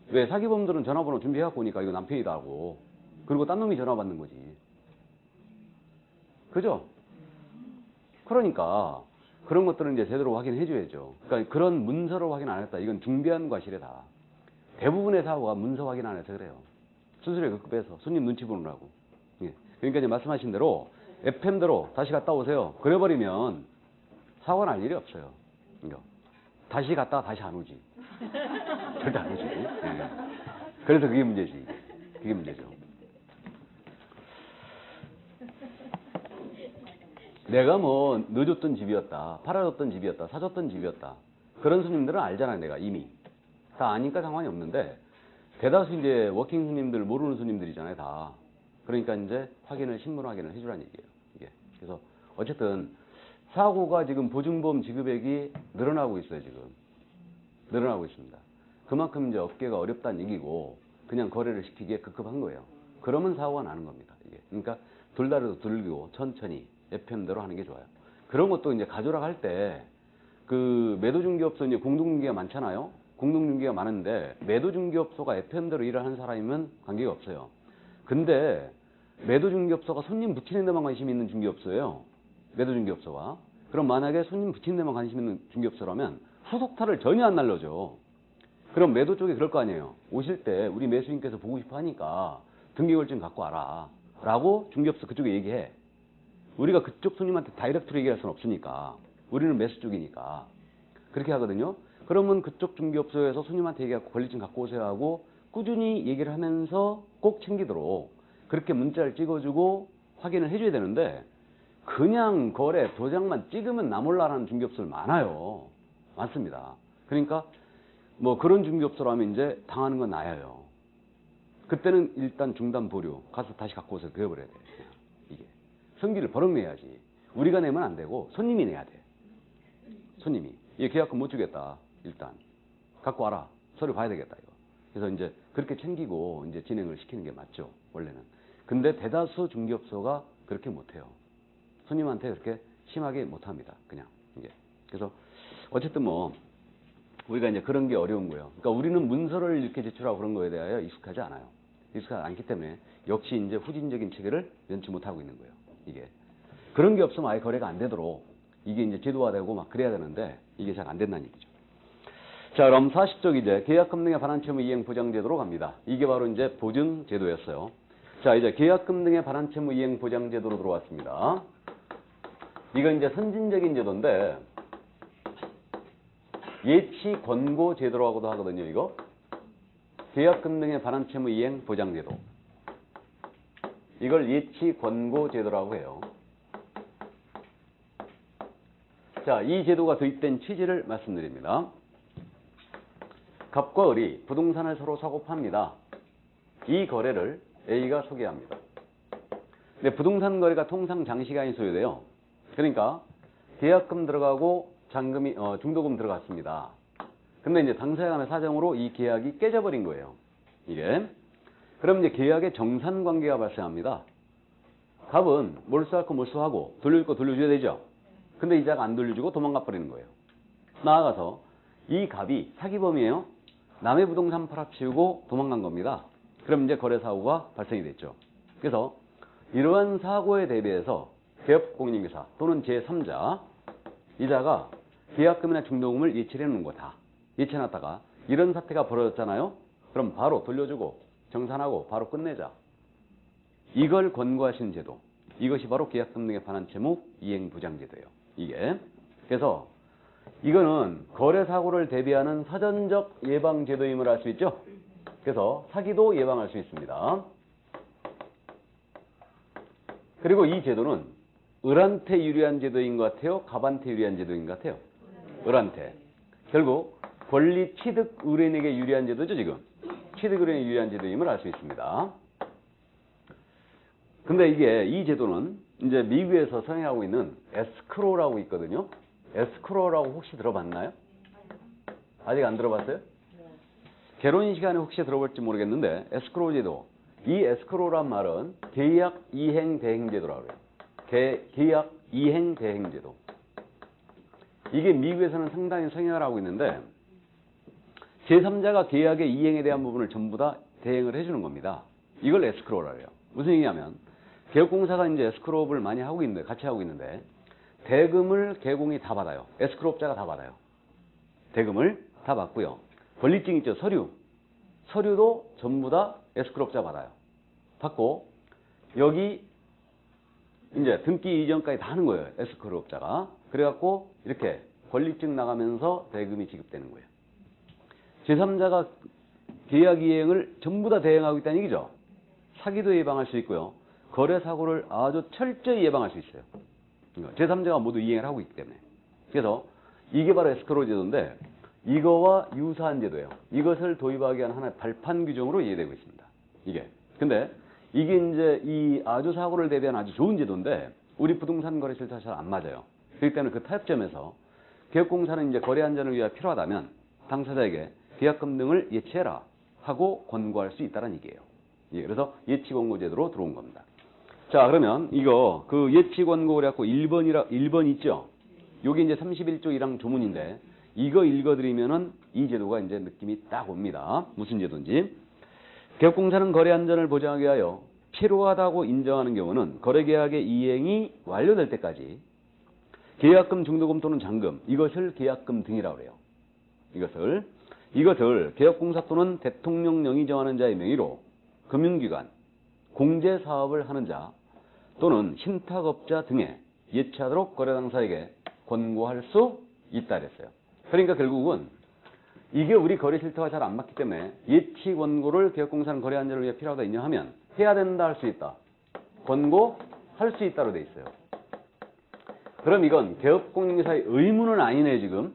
왜 사기범들은 전화번호 준비해갖고 오니까 이거 남편이다 하고, 그리고 딴 놈이 전화 받는 거지. 그죠? 그러니까 그런 것들은 이제 제대로 확인해줘야죠. 그러니까 그런 문서를 확인 안 했다. 이건 중대한 과실이다. 대부분의 사고가 문서 확인 안 해서 그래요. 수수료에 급급해서 손님 눈치 보느라고. 예. 그러니까 이제 말씀하신 대로 FM대로 다시 갔다 오세요. 그래버리면 사고 날 일이 없어요. 그러니까 다시 갔다가 다시 안 오지. 절대 안 오지. 예. 그래서 그게 문제지. 그게 문제죠. 내가 뭐 넣어줬던 집이었다, 팔아줬던 집이었다, 사줬던 집이었다. 그런 손님들은 알잖아요, 내가 이미. 다 아니까 상관이 없는데, 대다수 이제 워킹 손님들, 모르는 손님들이잖아요, 다. 그러니까 이제 신문 확인을 해주라는 얘기예요, 이게. 그래서 어쨌든 사고가 지금 보증보험 지급액이 늘어나고 있어요, 지금. 늘어나고 있습니다. 그만큼 이제 업계가 어렵다는 얘기고, 그냥 거래를 시키기에 급급한 거예요. 그러면 사고가 나는 겁니다, 이게. 그러니까 둘다리도 들고 천천히 FM대로 하는 게 좋아요. 그런 것도 이제 가조락 할 때, 그 매도중개업소 이제 공동중개가 많잖아요. 공동중개가 많은데 매도중개업소가 FM대로 일을 하는 사람이면 관계가 없어요. 근데 매도중개업소가 손님 붙이는 데만 관심 있는 중개업소예요. 매도중개업소가. 그럼 만약에 손님 붙이는 데만 관심 있는 중개업소라면 후속타를 전혀 안 날려줘. 그럼 매도 쪽에 그럴 거 아니에요. 오실 때 우리 매수인께서 보고 싶어 하니까 등기월증 갖고 와라 라고 중개업소 그쪽에 얘기해. 우리가 그쪽 손님한테 다이렉트로 얘기할 수는 없으니까. 우리는 매수 쪽이니까. 그렇게 하거든요. 그러면 그쪽 중개업소에서 손님한테 얘기하고 권리증 갖고 오세요 하고 꾸준히 얘기를 하면서 꼭 챙기도록 그렇게 문자를 찍어주고 확인을 해줘야 되는데, 그냥 거래 도장만 찍으면 나 몰라라는 중개업소들 많아요. 많습니다. 그러니까 뭐 그런 중개업소라면 이제 당하는 건 나야요. 그때는 일단 중단 보류, 가서 다시 갖고 오세요. 그래버려야 돼. 이게 성비를 버럭 내야지. 우리가 내면 안 되고 손님이 내야 돼. 손님이. 이게 계약금 못 주겠다. 일단 갖고 와라. 서류 봐야 되겠다 이거. 그래서 이제 그렇게 챙기고 이제 진행을 시키는 게 맞죠, 원래는. 근데 대다수 중개업소가 그렇게 못해요. 손님한테 그렇게 심하게 못합니다. 그냥 이게. 그래서 어쨌든 뭐 우리가 이제 그런 게 어려운 거예요. 그러니까 우리는 문서를 이렇게 제출하고 그런 거에 대하여 익숙하지 않아요. 익숙하지 않기 때문에 역시 이제 후진적인 체계를 면치 못하고 있는 거예요. 이게. 그런 게 없으면 아예 거래가 안 되도록 이게 이제 제도화되고 막 그래야 되는데 이게 잘 안 된다는 얘기죠. 자, 그럼 40쪽 이제 계약금 등의 반환 채무 이행 보장 제도로 갑니다. 이게 바로 이제 보증 제도였어요. 자, 이제 계약금 등의 반환 채무 이행 보장 제도로 들어왔습니다. 이건 이제 선진적인 제도인데 예치 권고 제도라고도 하거든요, 이거. 계약금 등의 반환 채무 이행 보장 제도. 이걸 예치 권고 제도라고 해요. 자, 이 제도가 도입된 취지를 말씀드립니다. 갑과 을이 부동산을 서로 사고 팝니다. 이 거래를 A가 소개합니다. 근데 부동산 거래가 통상 장시간이 소요돼요. 그러니까 계약금 들어가고 중도금 들어갔습니다. 근데 이제 당사자 간의 사정으로 이 계약이 깨져버린 거예요. 이게. 그럼 이제 계약에 정산 관계가 발생합니다. 갑은 몰수할 거 몰수하고 돌려줄 거 돌려줘야 되죠. 근데 이자가 안 돌려주고 도망가 버리는 거예요. 나아가서 이 갑이 사기범이에요. 남의 부동산 팔아치우고 도망간 겁니다. 그럼 이제 거래사고가 발생이 됐죠. 그래서 이러한 사고에 대비해서 개업공인중개사 또는 제3자 이자가 계약금이나 중도금을 예치해 놓은 거다. 예치해 놨다가 이런 사태가 벌어졌잖아요. 그럼 바로 돌려주고 정산하고 바로 끝내자. 이걸 권고하시는 제도. 이것이 바로 계약금 등의 반환 채무 이행 보장 제도예요. 이게. 그래서 이거는 거래사고를 대비하는 사전적 예방 제도임을 알 수 있죠. 그래서 사기도 예방할 수 있습니다. 그리고 이 제도는 을한테 유리한 제도인 것 같아요? 갑한테 유리한 제도인 것 같아요? 을한테. 결국 권리 취득 의뢰인에게 유리한 제도죠, 지금. 취득 의뢰인에게 유리한 제도임을 알 수 있습니다. 근데 이 제도는 이제 미국에서 성행하고 있는 에스크로라고 있거든요. 에스크로라고 혹시 들어봤나요? 아직 안 들어봤어요? 개론 시간에 혹시 들어볼지 모르겠는데 에스크로 제도. 이 에스크로란 말은 계약 이행 대행 제도라고 해요. 계약 이행 대행 제도. 이게 미국에서는 상당히 성행을 하고 있는데 제3자가 계약의 이행에 대한 부분을 전부 다 대행을 해주는 겁니다. 이걸 에스크로라고 해요. 무슨 얘기냐면 개업공사가 이제 에스크로업을 많이 하고 있는데 같이 하고 있는데 대금을 개공이 다 받아요. 에스크로업자가 다 받아요. 대금을 다 받고요. 권리증 있죠, 서류. 서류도 전부 다 에스크로업자 받아요. 받고 여기 이제 등기 이전까지 다 하는 거예요. 에스크로업자가. 그래갖고 이렇게 권리증 나가면서 대금이 지급되는 거예요. 제3자가 계약 이행을 전부 다 대행하고 있다는 얘기죠. 사기도 예방할 수 있고요. 거래 사고를 아주 철저히 예방할 수 있어요. 제3자가 모두 이행을 하고 있기 때문에. 그래서 이게 바로 에스크로 제도인데 이거와 유사한 제도예요. 이것을 도입하기 위한 하나의 발판 규정으로 이해되고 있습니다. 이게. 근데 이게 이제 이 아주 사고를 대비한 아주 좋은 제도인데 우리 부동산 거래 실태와 잘 안 맞아요. 그렇기 때문에 그 타협점에서 개업공사는 이제 거래 안전을 위해 필요하다면 당사자에게 계약금 등을 예치해라 하고 권고할 수 있다는 얘기예요. 예, 그래서 예치 권고 제도로 들어온 겁니다. 자, 그러면 이거 그 예치 권고 그래갖고 1번 있죠? 요게 이제 31조 1항 조문인데 이거 읽어드리면은 이 제도가 이제 느낌이 딱 옵니다. 무슨 제도인지. 개업공사는 거래 안전을 보장하기 위하여 필요하다고 인정하는 경우는 거래계약의 이행이 완료될 때까지 계약금, 중도금 또는 잔금, 이것을 계약금 등이라고 해요. 이것을 개업공사 또는 대통령령이 정하는 자의 명의로 금융기관, 공제사업을 하는 자 또는 신탁업자 등에 예치하도록 거래 당사에게 권고할 수 있다 그랬어요. 그러니까 결국은 이게 우리 거래 실태와 잘 안 맞기 때문에 예치 권고를 개업공사는 거래 안전을 위해 필요하다 인정하면 해야 된다 할 수 있다. 권고할 수 있다로 돼 있어요. 그럼 이건 개업공사의 의무는 아니네 지금.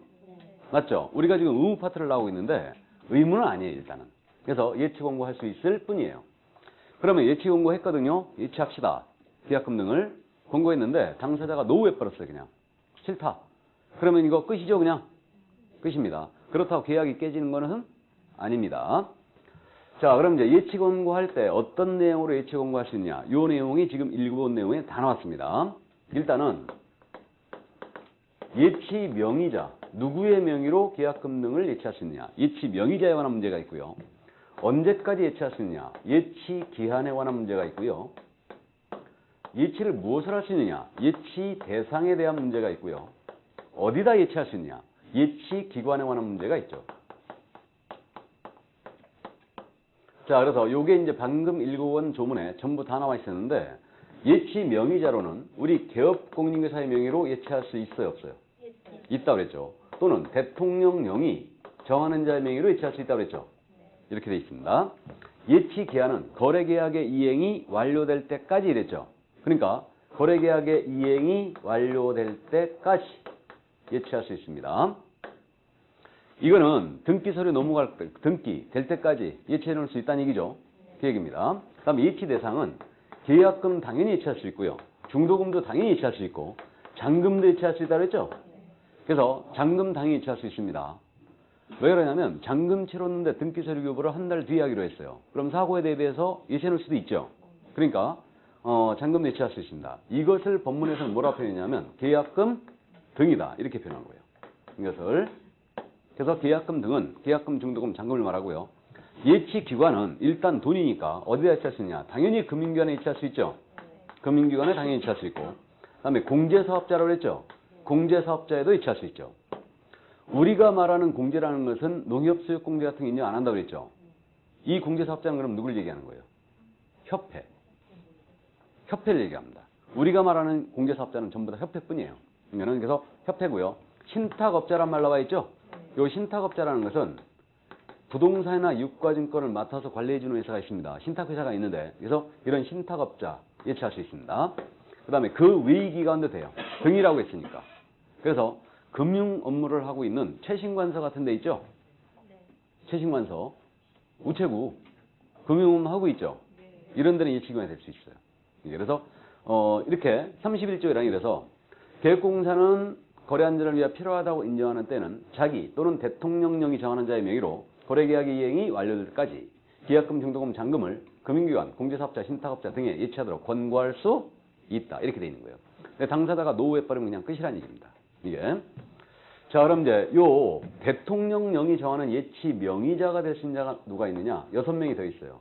맞죠? 우리가 지금 의무 파트를 나오고 있는데 의무는 아니에요 일단은. 그래서 예치 권고할 수 있을 뿐이에요. 그러면 예치 권고했거든요. 예치합시다. 계약금 등을 권고했는데 당사자가 노후해버렸어요 그냥. 싫다. 그러면 이거 끝이죠 그냥. 끝입니다. 그렇다고 계약이 깨지는 거는 아닙니다. 자, 그럼 이제 예치 권고할 때 어떤 내용으로 예치 권고할 수 있냐? 이 내용이 지금 읽어본 내용에 다 나왔습니다. 일단은 예치 명의자, 누구의 명의로 계약금 등을 예치할 수 있느냐? 예치 명의자에 관한 문제가 있고요. 언제까지 예치할 수 있느냐? 예치 기한에 관한 문제가 있고요. 예치를 무엇을 할 수 있느냐? 예치 대상에 대한 문제가 있고요. 어디다 예치할 수 있느냐? 예치 기관에 관한 문제가 있죠. 자, 그래서 요게 이제 방금 읽어본 조문에 전부 다 나와 있었는데 예치 명의자로는 우리 개업공인회사의 명의로 예치할 수 있어요, 없어요? 있다고 그랬죠. 또는 대통령령이 정하는 자의 명의로 예치할 수 있다고 그랬죠. 이렇게 돼 있습니다. 예치 기한은 거래계약의 이행이 완료될 때까지 이랬죠. 그러니까 거래계약의 이행이 완료될 때까지 예치할 수 있습니다. 이거는 등기서류 넘어갈 때, 등기 될 때까지 예치해 놓을 수 있다는 얘기죠. 그 얘기입니다. 그 다음에 예치 대상은 계약금 당연히 예치할 수 있고요. 중도금도 당연히 예치할 수 있고 잔금도 예치할 수 있다고 그랬죠. 그래서 잔금 당연히 예치할 수 있습니다. 왜 그러냐면 잔금 치렀는데 등기서류 교부를 한 달 뒤에 하기로 했어요. 그럼 사고에 대비해서 예치해 놓을 수도 있죠. 그러니까 잔금 예치할 수 있습니다. 이것을 법문에서는 뭐라고 표현했냐면 계약금 등이다 이렇게 표현한 거예요. 이것을 그래서 계약금 등은 계약금, 중도금, 잔금을 말하고요. 예치 기관은 일단 돈이니까 어디다 예치할 수 있냐? 당연히 금융기관에 예치할 수 있죠. 금융기관에 당연히 예치할 수 있고 그다음에 공제사업자라고 했죠. 공제사업자에도 예치할 수 있죠. 우리가 말하는 공제라는 것은 농협수육공제 같은 게 인정 안 한다고 그랬죠. 이 공제사업자는 그럼 누굴 얘기하는 거예요? 협회. 협회를 얘기합니다. 우리가 말하는 공제사업자는 전부 다 협회뿐이에요. 그래서 협회고요. 신탁업자란 말 나와 있죠. 이 신탁업자라는 것은 부동산이나 유가증권을 맡아서 관리해주는 회사가 있습니다. 신탁회사가 있는데 그래서 이런 신탁업자 예치할 수 있습니다. 그 다음에 그 외기관도 돼요. 등이라고 했으니까. 그래서 금융 업무를 하고 있는 최신관서 같은 데 있죠. 최신관서, 우체국, 금융 업무 하고 있죠. 이런 데는 예치기관이 될 수 있어요. 그래서 이렇게 31조 1항이 돼서 개업공사는 거래 안전을 위해 필요하다고 인정하는 때는 자기 또는 대통령령이 정하는 자의 명의로 거래계약의 이행이 완료될 때까지 계약금, 중도금, 잔금을 금융기관, 공제사업자, 신탁업자 등에 예치하도록 권고할 수 있다. 이렇게 돼 있는 거예요. 근데 당사자가 노후해버리면 그냥 끝이라는 얘기입니다. 이게. 자, 그럼 이제 요 대통령령이 정하는 예치 명의자가 될 수 있는 자가 누가 있느냐? 6명이 더 있어요.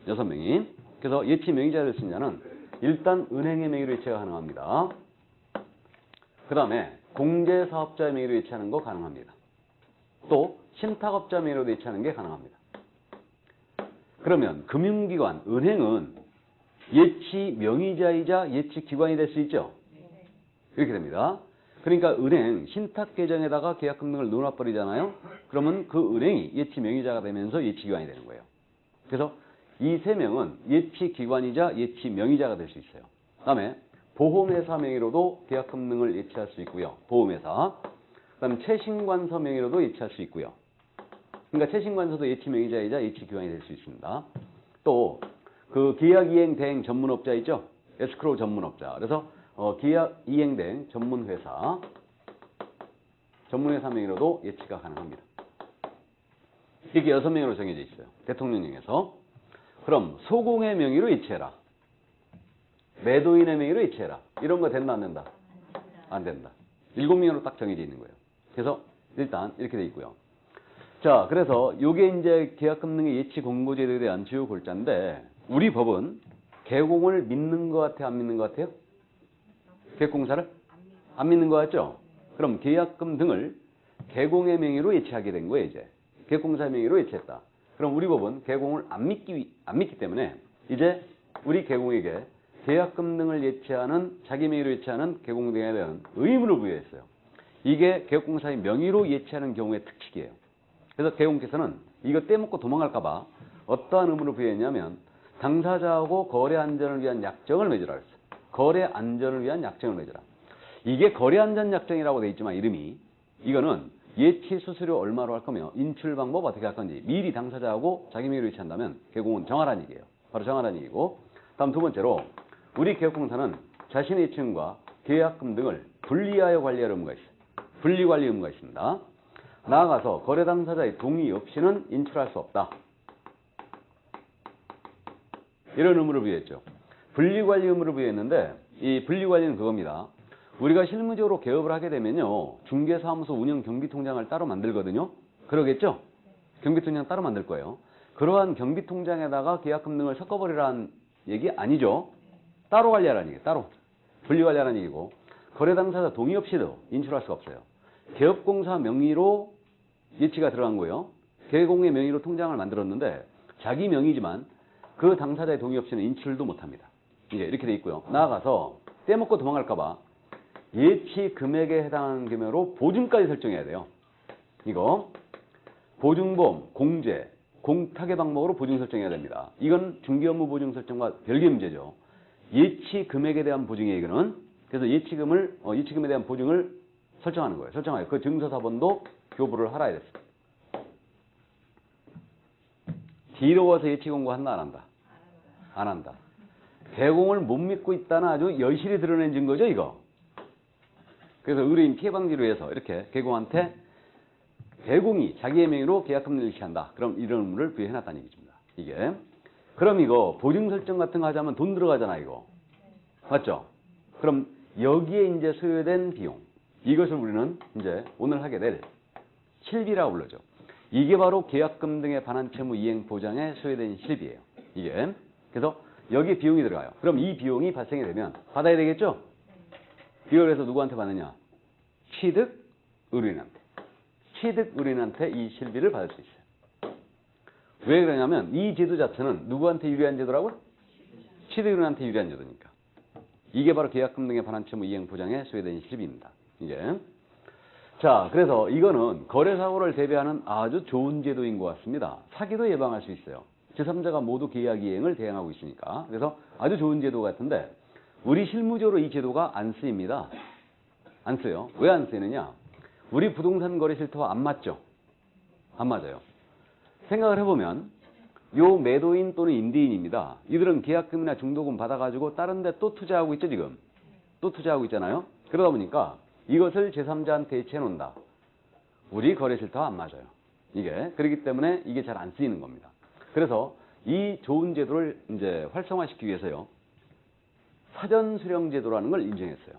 6명이. 그래서 예치 명의자가 될 수 있는 자는 일단 은행의 명의로 예치가 가능합니다. 그 다음에 공제사업자의 명의로 예치하는 거 가능합니다. 또 신탁업자 명의로 예치하는 게 가능합니다. 그러면 금융기관, 은행은 예치 명의자이자 예치 기관이 될 수 있죠. 이렇게 됩니다. 그러니까 은행 신탁 계정에다가 계약금 등을 넣어버리잖아요. 그러면 그 은행이 예치 명의자가 되면서 예치 기관이 되는 거예요. 그래서 이 세 명은 예치 기관이자 예치 명의자가 될 수 있어요. 그다음에 보험회사 명의로도 계약금 등을 예치할 수 있고요. 보험회사. 그다음에 채신관서 명의로도 예치할 수 있고요. 그러니까 채신관서도 예치 명의자이자 예치 기관이 될 수 있습니다. 또 그 계약 이행 대행 전문업자 있죠? 에스크로우 전문업자. 그래서 계약 이행 대행 전문회사 명의로도 예치가 가능합니다. 이렇게 6명으로 정해져 있어요. 대통령령에서. 그럼 소공의 명의로 예치해라. 매도인의 명의로 예치해라. 이런 거 된다 안 된다? 안 된다. 7명으로 딱 정해져 있는 거예요. 그래서 일단 이렇게 돼 있고요. 자, 그래서 요게 이제 계약금 등의 예치 공고제도에 대한 주요 골자인데 우리 법은 개공을 믿는 것 같아요? 안 믿는 것 같아요? 계약공사를? 안 믿는 것 같죠? 그럼 계약금 등을 개공의 명의로 예치하게 된 거예요, 이제. 계약공사의 명의로 예치했다. 그럼 우리 법은 개공을 안 믿기 때문에 이제 우리 개공에게 계약금 등을 예치하는, 자기 명의로 예치하는 개공 등에 대한 의무를 부여했어요. 이게 계약공사의 명의로 예치하는 경우의 특칙이에요. 그래서 개공께서는 이거 떼먹고 도망갈까봐 어떠한 의무를 부여했냐면 당사자하고 거래 안전을 위한 약정을 맺으라 그랬어요. 거래 안전을 위한 약정을 맺으라. 이게 거래 안전 약정이라고 돼 있지만 이름이 이거는 예치 수수료 얼마로 할 거며 인출 방법 어떻게 할 건지 미리 당사자하고 자기 명의로 예치한다면 개공은 정하라는 얘기예요. 바로 정하라는 얘기고. 다음 두 번째로 우리 계약공사는 자신의 예치금과 계약금 등을 분리하여 관리할 의무가 있어요. 분리관리 의무가 있습니다. 나아가서 거래 당사자의 동의 없이는 인출할 수 없다. 이런 의무를 부여했죠. 분리관리 의무를 부여했는데 이 분리관리는 그겁니다. 우리가 실무적으로 개업을 하게 되면요. 중개사무소 운영 경비통장을 따로 만들거든요. 그러겠죠? 경비통장 따로 만들 거예요. 그러한 경비통장에다가 계약금 등을 섞어버리라는 얘기 아니죠. 따로 관리하라는 얘기예요. 따로. 분리관리하라는 얘기고 거래 당사자 동의 없이도 인출할 수가 없어요. 개업공사 명의로 예치가 들어간 거예요. 개공의 명의로 통장을 만들었는데 자기 명의지만 그 당사자의 동의 없이는 인출도 못합니다. 이제 이렇게 돼 있고요. 나아가서 떼먹고 도망갈까봐 예치 금액에 해당하는 금액으로 보증까지 설정해야 돼요. 이거 보증보험, 공제, 공탁의 방법으로 보증 설정해야 됩니다. 이건 중개업무 보증 설정과 별개 문제죠. 예치 금액에 대한 보증이에요. 이거는. 그래서 예치금에 대한 보증을 설정하는 거예요. 설정하여 그 증서사본도 교부를 하라 이랬어요. 뒤로 와서 예치 공고한다 안 한다? 안 한다. 개공을 못 믿고 있다는 아주 여실히 드러낸 증거죠 이거. 그래서 의뢰인 피해 방지를 위해서 이렇게 개공한테 개공이 자기의 명의로 계약금을 예치한다. 그럼 이런 의무를 부여해놨다는 얘기입니다. 이게. 그럼 이거 보증 설정 같은 거 하자면 돈 들어가잖아 이거. 맞죠? 그럼 여기에 이제 소요된 비용. 이것을 우리는 이제 오늘 하게 될 실비라고 불러죠. 이게 바로 계약금 등의 반환 채무 이행 보장에 소요된 실비예요. 이게. 그래서 여기 비용이 들어가요. 그럼 이 비용이 발생이 되면 받아야 되겠죠? 이걸 그래서 누구한테 받느냐? 취득 의뢰인한테. 취득 의뢰인한테 이 실비를 받을 수 있어요. 왜 그러냐면 이 제도 자체는 누구한테 유리한 제도라고요? 취득 의뢰인한테 유리한 제도니까. 이게 바로 계약금 등의 반환 채무 이행 보장에 소요된 실비입니다. 이게. 자, 그래서 이거는 거래사고를 대비하는 아주 좋은 제도인 것 같습니다. 사기도 예방할 수 있어요. 제3자가 모두 계약 이행을 대행하고 있으니까. 그래서 아주 좋은 제도 같은데 우리 실무적으로 이 제도가 안 쓰입니다. 안 써요. 왜 안 쓰느냐? 우리 부동산 거래 실태와 안 맞죠? 안 맞아요. 생각을 해보면 요 매도인 또는 임대인입니다. 이들은 계약금이나 중도금 받아가지고 다른 데 또 투자하고 있죠 지금? 또 투자하고 있잖아요. 그러다 보니까 이것을 제3자한테 예치해 놓는다. 우리 거래 실태와 안 맞아요. 이게. 그렇기 때문에 이게 잘 안 쓰이는 겁니다. 그래서 이 좋은 제도를 이제 활성화시키기 위해서요. 사전 수령 제도라는 걸 인정했어요.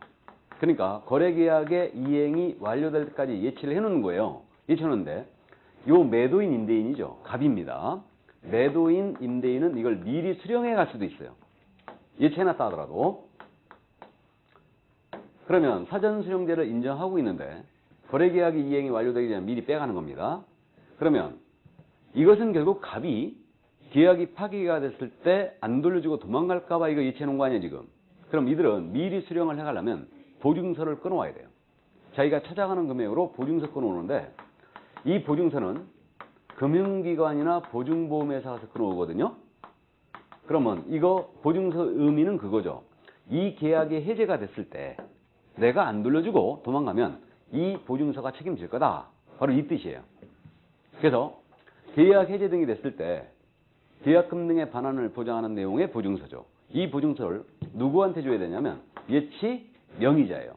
그러니까 거래 계약의 이행이 완료될 때까지 예치를 해 놓는 거예요. 예치해 놓는데 요 매도인 임대인이죠. 갑입니다. 매도인 임대인은 이걸 미리 수령해 갈 수도 있어요. 예치해 놨다 하더라도. 그러면 사전 수령제를 인정하고 있는데 거래 계약의 이행이 완료되기 전에 미리 빼가는 겁니다. 그러면 이것은 결국 갑이 계약이 파기가 됐을 때 안 돌려주고 도망갈까봐 이거 예치해 놓은 거 아니야, 지금. 그럼 이들은 미리 수령을 해가려면 보증서를 끊어와야 돼요. 자기가 찾아가는 금액으로 보증서 끊어오는데 이 보증서는 금융기관이나 보증보험회사에서 끊어오거든요. 그러면 이거 보증서 의미는 그거죠. 이 계약이 해제가 됐을 때 내가 안 돌려주고 도망가면 이 보증서가 책임질 거다. 바로 이 뜻이에요. 그래서 계약 해제 등이 됐을 때 계약금 등의 반환을 보장하는 내용의 보증서죠. 이 보증서를 누구한테 줘야 되냐면 예치 명의자예요.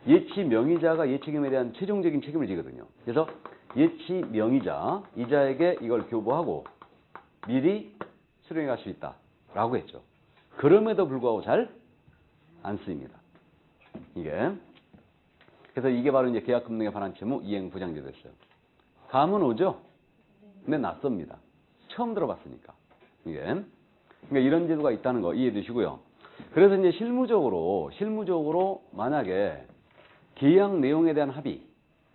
예치 명의자가 예치금에 대한 최종적인 책임을 지거든요. 그래서 예치 명의자, 이자에게 이걸 교부하고 미리 수령해 갈 수 있다. 라고 했죠. 그럼에도 불구하고 잘 안 쓰입니다. 이게. 그래서 이게 바로 이제 계약금 등의 반환 채무 이행 보장제도였어요. 감은 오죠? 근데 낯섭니다. 처음 들어봤으니까. 이게. 그러니까 이런 제도가 있다는 거 이해해 두시고요. 그래서 이제 실무적으로 만약에 계약 내용에 대한 합의,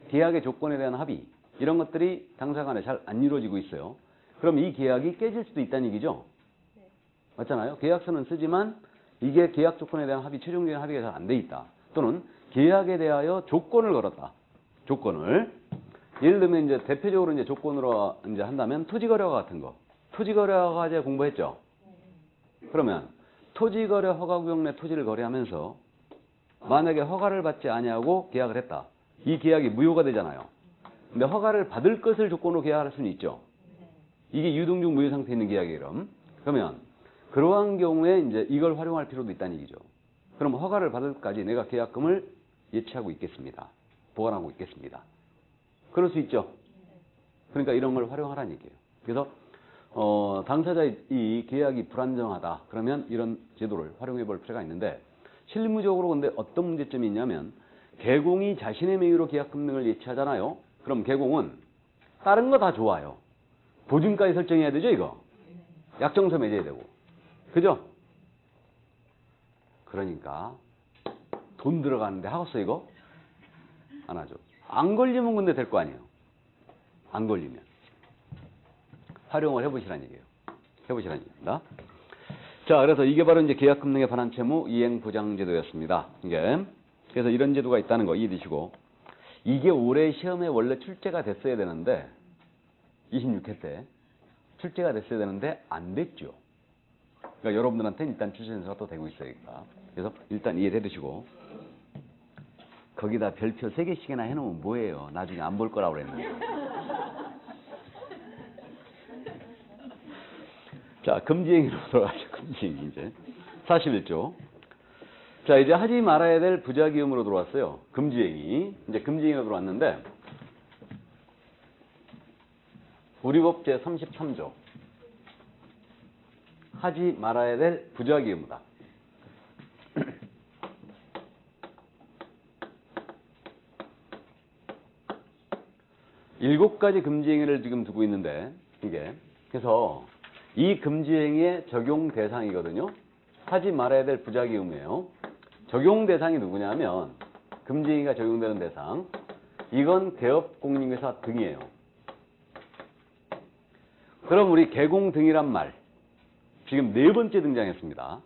계약의 조건에 대한 합의, 이런 것들이 당사 간에 잘 안 이루어지고 있어요. 그럼 이 계약이 깨질 수도 있다는 얘기죠? 맞잖아요? 계약서는 쓰지만 이게 계약 조건에 대한 합의, 최종적인 합의가 잘 안 돼 있다. 또는 계약에 대하여 조건을 걸었다. 조건을. 예를 들면 이제 대표적으로 이제 조건으로 이제 한다면 토지거래허가 같은 거. 토지거래허가 이제 공부했죠? 그러면 토지거래 허가구역 내 토지를 거래하면서 만약에 허가를 받지 아니하고 계약을 했다. 이 계약이 무효가 되잖아요. 근데 허가를 받을 것을 조건으로 계약할 수는 있죠. 이게 유동중 무효 상태에 있는 계약이에요. 그러면 그러한 경우에 이제 이걸 활용할 필요도 있다는 얘기죠. 그럼 허가를 받을 때까지 내가 계약금을 예치하고 있겠습니다. 보관하고 있겠습니다. 그럴 수 있죠. 그러니까 이런 걸 활용하라는 얘기예요. 그래서 당사자의 이 계약이 불안정하다. 그러면 이런 제도를 활용해 볼 필요가 있는데 실무적으로 근데 어떤 문제점이 있냐면 개공이 자신의 명의로 계약금 등을 예치하잖아요. 그럼 개공은 다른 거 다 좋아요. 보증까지 설정해야 되죠, 이거. 약정서 맺어야 되고. 그죠? 그러니까 돈 들어가는데 하겠어, 이거? 안 하죠. 안 걸리면 근데 될 거 아니에요. 안 걸리면. 활용을 해보시라는 얘기예요. 해보시라는 얘기입니다. 자, 그래서 이게 바로 이제 계약금 등의 반환 채무 이행 보장 제도였습니다. 이게. 그래서 이런 제도가 있다는 거 이해되시고, 이게 올해 시험에 원래 출제가 됐어야 되는데 26회 때 출제가 됐어야 되는데 안 됐죠. 그러니까 여러분들한테는 일단 출제 연수가 또 되고 있으니까. 그래서 일단 이해해 두시고, 거기다 별표 3개씩이나 해놓으면 뭐예요? 나중에 안 볼 거라고 그랬는데. 자, 금지행위로 들어가죠. 금지행위 이제. 41조. 자, 이제 하지 말아야 될 부작위험으로 들어왔어요. 금지행위. 이제 금지행위로 들어왔는데, 우리 법 제 33조. 하지 말아야 될 부작위입니다. 7가지 금지행위를 지금 두고 있는데, 이게. 그래서 이 금지행위의 적용 대상이거든요. 하지 말아야 될 부작위 의무예요. 적용 대상이 누구냐면 금지행위가 적용되는 대상. 이건 개업, 공인회사 등이에요. 그럼 우리 개공 등이란 말 지금 4번째 등장했습니다.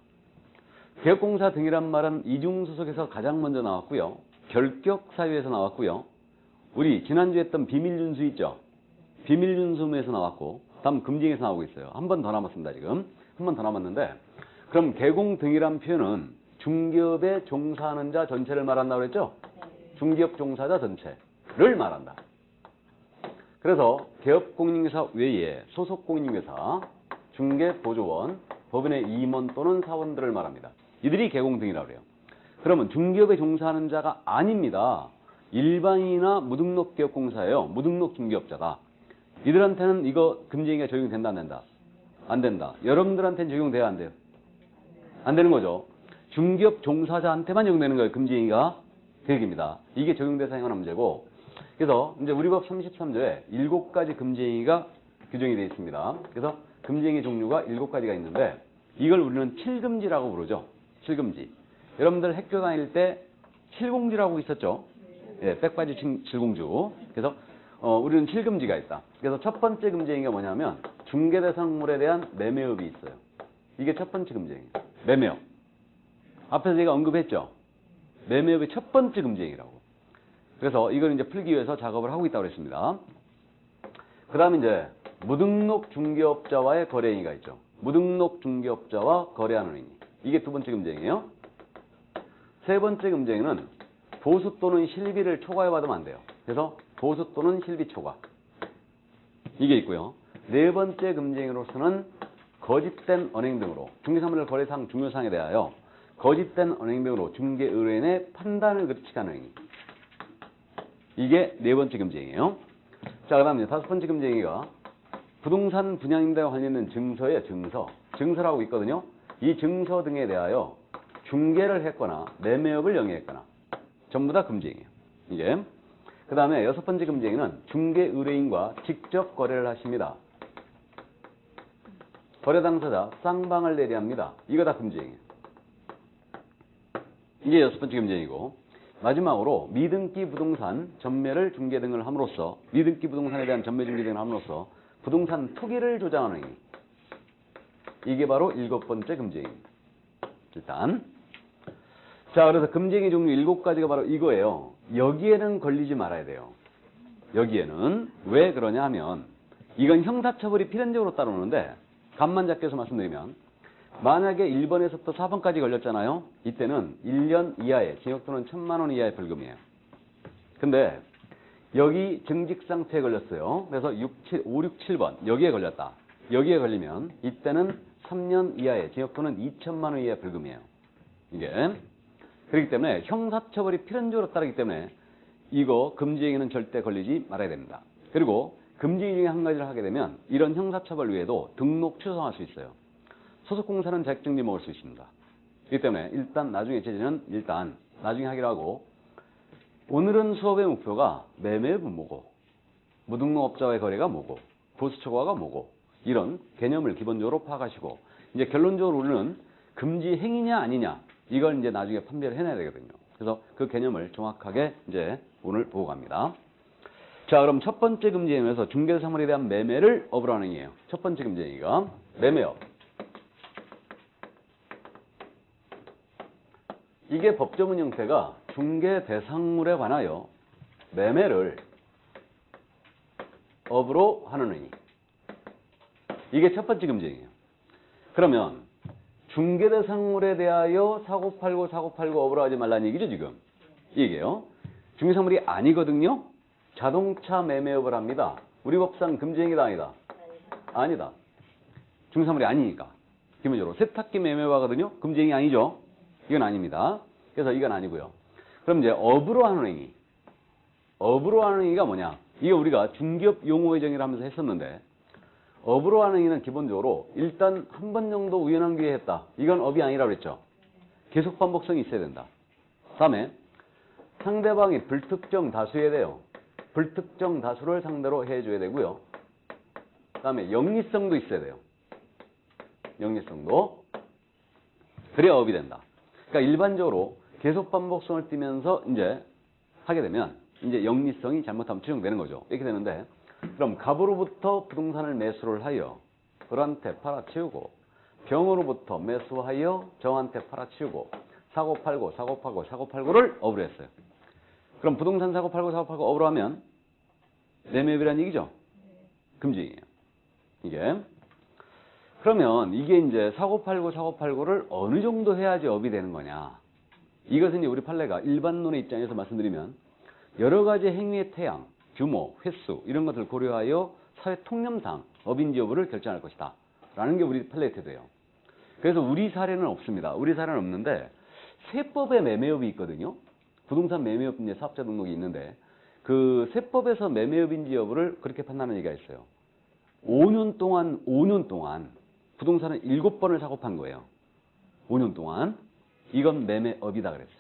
개업공사 등이란 말은 이중소속에서 가장 먼저 나왔고요. 결격사유에서 나왔고요. 우리 지난주에 했던 비밀준수 있죠? 비밀준수에서 나왔고 다음 금지행위에서 나오고 있어요. 한 번 더 남았습니다. 지금. 한 번 더 남았는데 그럼 개공 등이란 표현은 중기업에 종사하는 자 전체를 말한다고 그랬죠? 중기업 종사자 전체를 말한다. 그래서 개업공인회사 외에 소속공인회사, 중개보조원, 법인의 임원 또는 사원들을 말합니다. 이들이 개공 등이라고 그래요. 그러면 중기업에 종사하는 자가 아닙니다. 일반인이나 무등록 개업공사예요. 무등록 중개업자가. 이들한테는 이거 금지행위가 적용된다 안 된다? 안 된다. 여러분들한테는 적용돼야 안 돼요? 안 되는 거죠. 중기업 종사자한테만 적용되는 거예요. 금지행위가 그 얘기입니다. 이게 적용 대상이 하나 문제고. 그래서 이제 우리 법 33조에 7가지 금지행위가 규정이 되어 있습니다. 그래서 금지행위 종류가 7가지가 있는데 이걸 우리는 7금지라고 부르죠. 7금지. 여러분들 학교 다닐 때 7공지라고 있었죠. 예, 백바지 7공주. 그래서 우리는 실금지가 있다. 그래서 첫 번째 금지행위가 뭐냐면 중개대상물에 대한 매매업이 있어요. 이게 첫 번째 금지행위. 매매업. 앞에서 제가 언급했죠. 매매업의 첫 번째 금지행위라고. 그래서 이걸 이제 풀기 위해서 작업을 하고 있다고 그랬습니다. 그 다음 이제 무등록 중개업자와의 거래 행위가 있죠. 무등록 중개업자와 거래하는 행위. 이게 두 번째 금지행위예요. 세 번째 금지행위는 보수 또는 실비를 초과해 받으면 안 돼요. 그래서 보수 또는 실비 초과. 이게 있고요. 네 번째 금지행위로서는 거짓된 언행 등으로 중개사물 거래상 중요사항에 대하여 거짓된 언행 등으로 중개 의뢰인의 판단을 거치하는 행위. 이게 네 번째 금지행위예요. 자, 그 다음 이제 다섯 번째 금지행위가 부동산 분양임대와 관련된 증서에 증서라고 있거든요. 이 증서 등에 대하여 중개를 했거나 매매업을 영위했거나 전부 다 금지행위예요. 이게. 그 다음에 여섯 번째 금지행위는 중개 의뢰인과 직접 거래를 하십니다. 거래 당사자 쌍방을 내리합니다. 이거 다 금지행위예요. 이게 여섯 번째 금지행위고, 마지막으로 미등기 부동산 전매를 중개 등을 함으로써 미등기 부동산에 대한 전매 중개 등을 함으로써 부동산 투기를 조장하는 행위. 이게 바로 일곱 번째 금지행위입니다. 일단 자, 그래서 금지행위 종류 7가지가 바로 이거예요. 여기에는 걸리지 말아야 돼요. 여기에는 왜 그러냐 하면 이건 형사처벌이 필연적으로 따르는데 간만 잡게 해서 말씀드리면 만약에 1번에서부터 4번까지 걸렸잖아요. 이때는 1년 이하의 징역 또는 1,000만 원 이하의 벌금이에요. 근데 여기 증직상태에 걸렸어요. 그래서 5, 6, 7번 여기에 걸렸다. 여기에 걸리면 이때는 3년 이하의 징역 또는 2,000만 원 이하의 벌금이에요. 이게. 그렇기 때문에 형사처벌이 필연적으로 따르기 때문에 이거 금지행위는 절대 걸리지 말아야 됩니다. 그리고 금지행위 중에 한 가지를 하게 되면 이런 형사처벌 외에도 등록 취소할 수 있어요. 소속공사는 자격증지 먹을 수 있습니다. 그렇기 때문에 일단 나중에 제재는 일단 나중에 하기로 하고, 오늘은 수업의 목표가 매매업은 뭐고 무등록업자와의 거래가 뭐고 보수초과가 뭐고 이런 개념을 기본적으로 파악하시고, 이제 결론적으로 우리는 금지 행위냐 아니냐 이걸 이제 나중에 판별을 해내야 되거든요. 그래서 그 개념을 정확하게 이제 오늘 보고 갑니다. 자, 그럼 첫 번째 금지행위에서 중개사물에 대한 매매를 업으로 하는 행위예요. 첫 번째 금지행위가 매매업. 이게 법조문 형태가 중개 대상물에 관하여 매매를 업으로 하는 행위. 이게 첫 번째 금지행위예요. 그러면 중개 대상물에 대하여 사고팔고 업으로 하지 말라는 얘기죠, 지금. 이게요. 중개사물이 아니거든요. 자동차 매매업을 합니다. 우리 법상 금지행위다 아니다? 아니다. 중개사물이 아니니까. 기본적으로 세탁기 매매업하거든요. 금지행위 아니죠? 이건 아닙니다. 그래서 이건 아니고요. 그럼 이제 업으로 하는 행위. 업으로 하는 행위가 뭐냐? 이게 우리가 중개업 용어의 정의를 하면서 했었는데, 업으로 하는 행위는 기본적으로 일단 한 번 정도 우연한 기회에 했다. 이건 업이 아니라고 그랬죠. 계속 반복성이 있어야 된다. 다음에 상대방이 불특정 다수에 대해요. 불특정 다수를 상대로 해줘야 되고요. 다음에 영리성도 있어야 돼요. 영리성도. 그래야 업이 된다. 그러니까 일반적으로 계속 반복성을 띠면서 이제 하게 되면 이제 영리성이 잘못하면 투영되는 거죠. 이렇게 되는데, 그럼 갑으로부터 부동산을 매수를 하여 을한테 팔아치우고, 병으로부터 매수하여 정한테 팔아치우고, 사고팔고를 업으로 했어요. 그럼 부동산 사고팔고 업으로 하면 매매업이라는 얘기죠. 금지예요. 이게. 그러면 이게 이제 사고팔고를 어느 정도 해야지 업이 되는 거냐. 이것은 이제 우리 판례가 일반론의 입장에서 말씀드리면 여러 가지 행위의 태양, 규모, 횟수 이런 것들을 고려하여 사회 통념상 업인지 여부를 결정할 것이다. 라는 게 우리 판례의 태도예요. 그래서 우리 사례는 없습니다. 우리 사례는 없는데 세법의 매매업이 있거든요. 부동산 매매업 이제 사업자 등록이 있는데 그 세법에서 매매업인지 여부를 그렇게 판단하는 얘기가 있어요. 5년 동안 부동산을 7번을 사고 판 거예요. 5년 동안. 이건 매매업이다 그랬어요.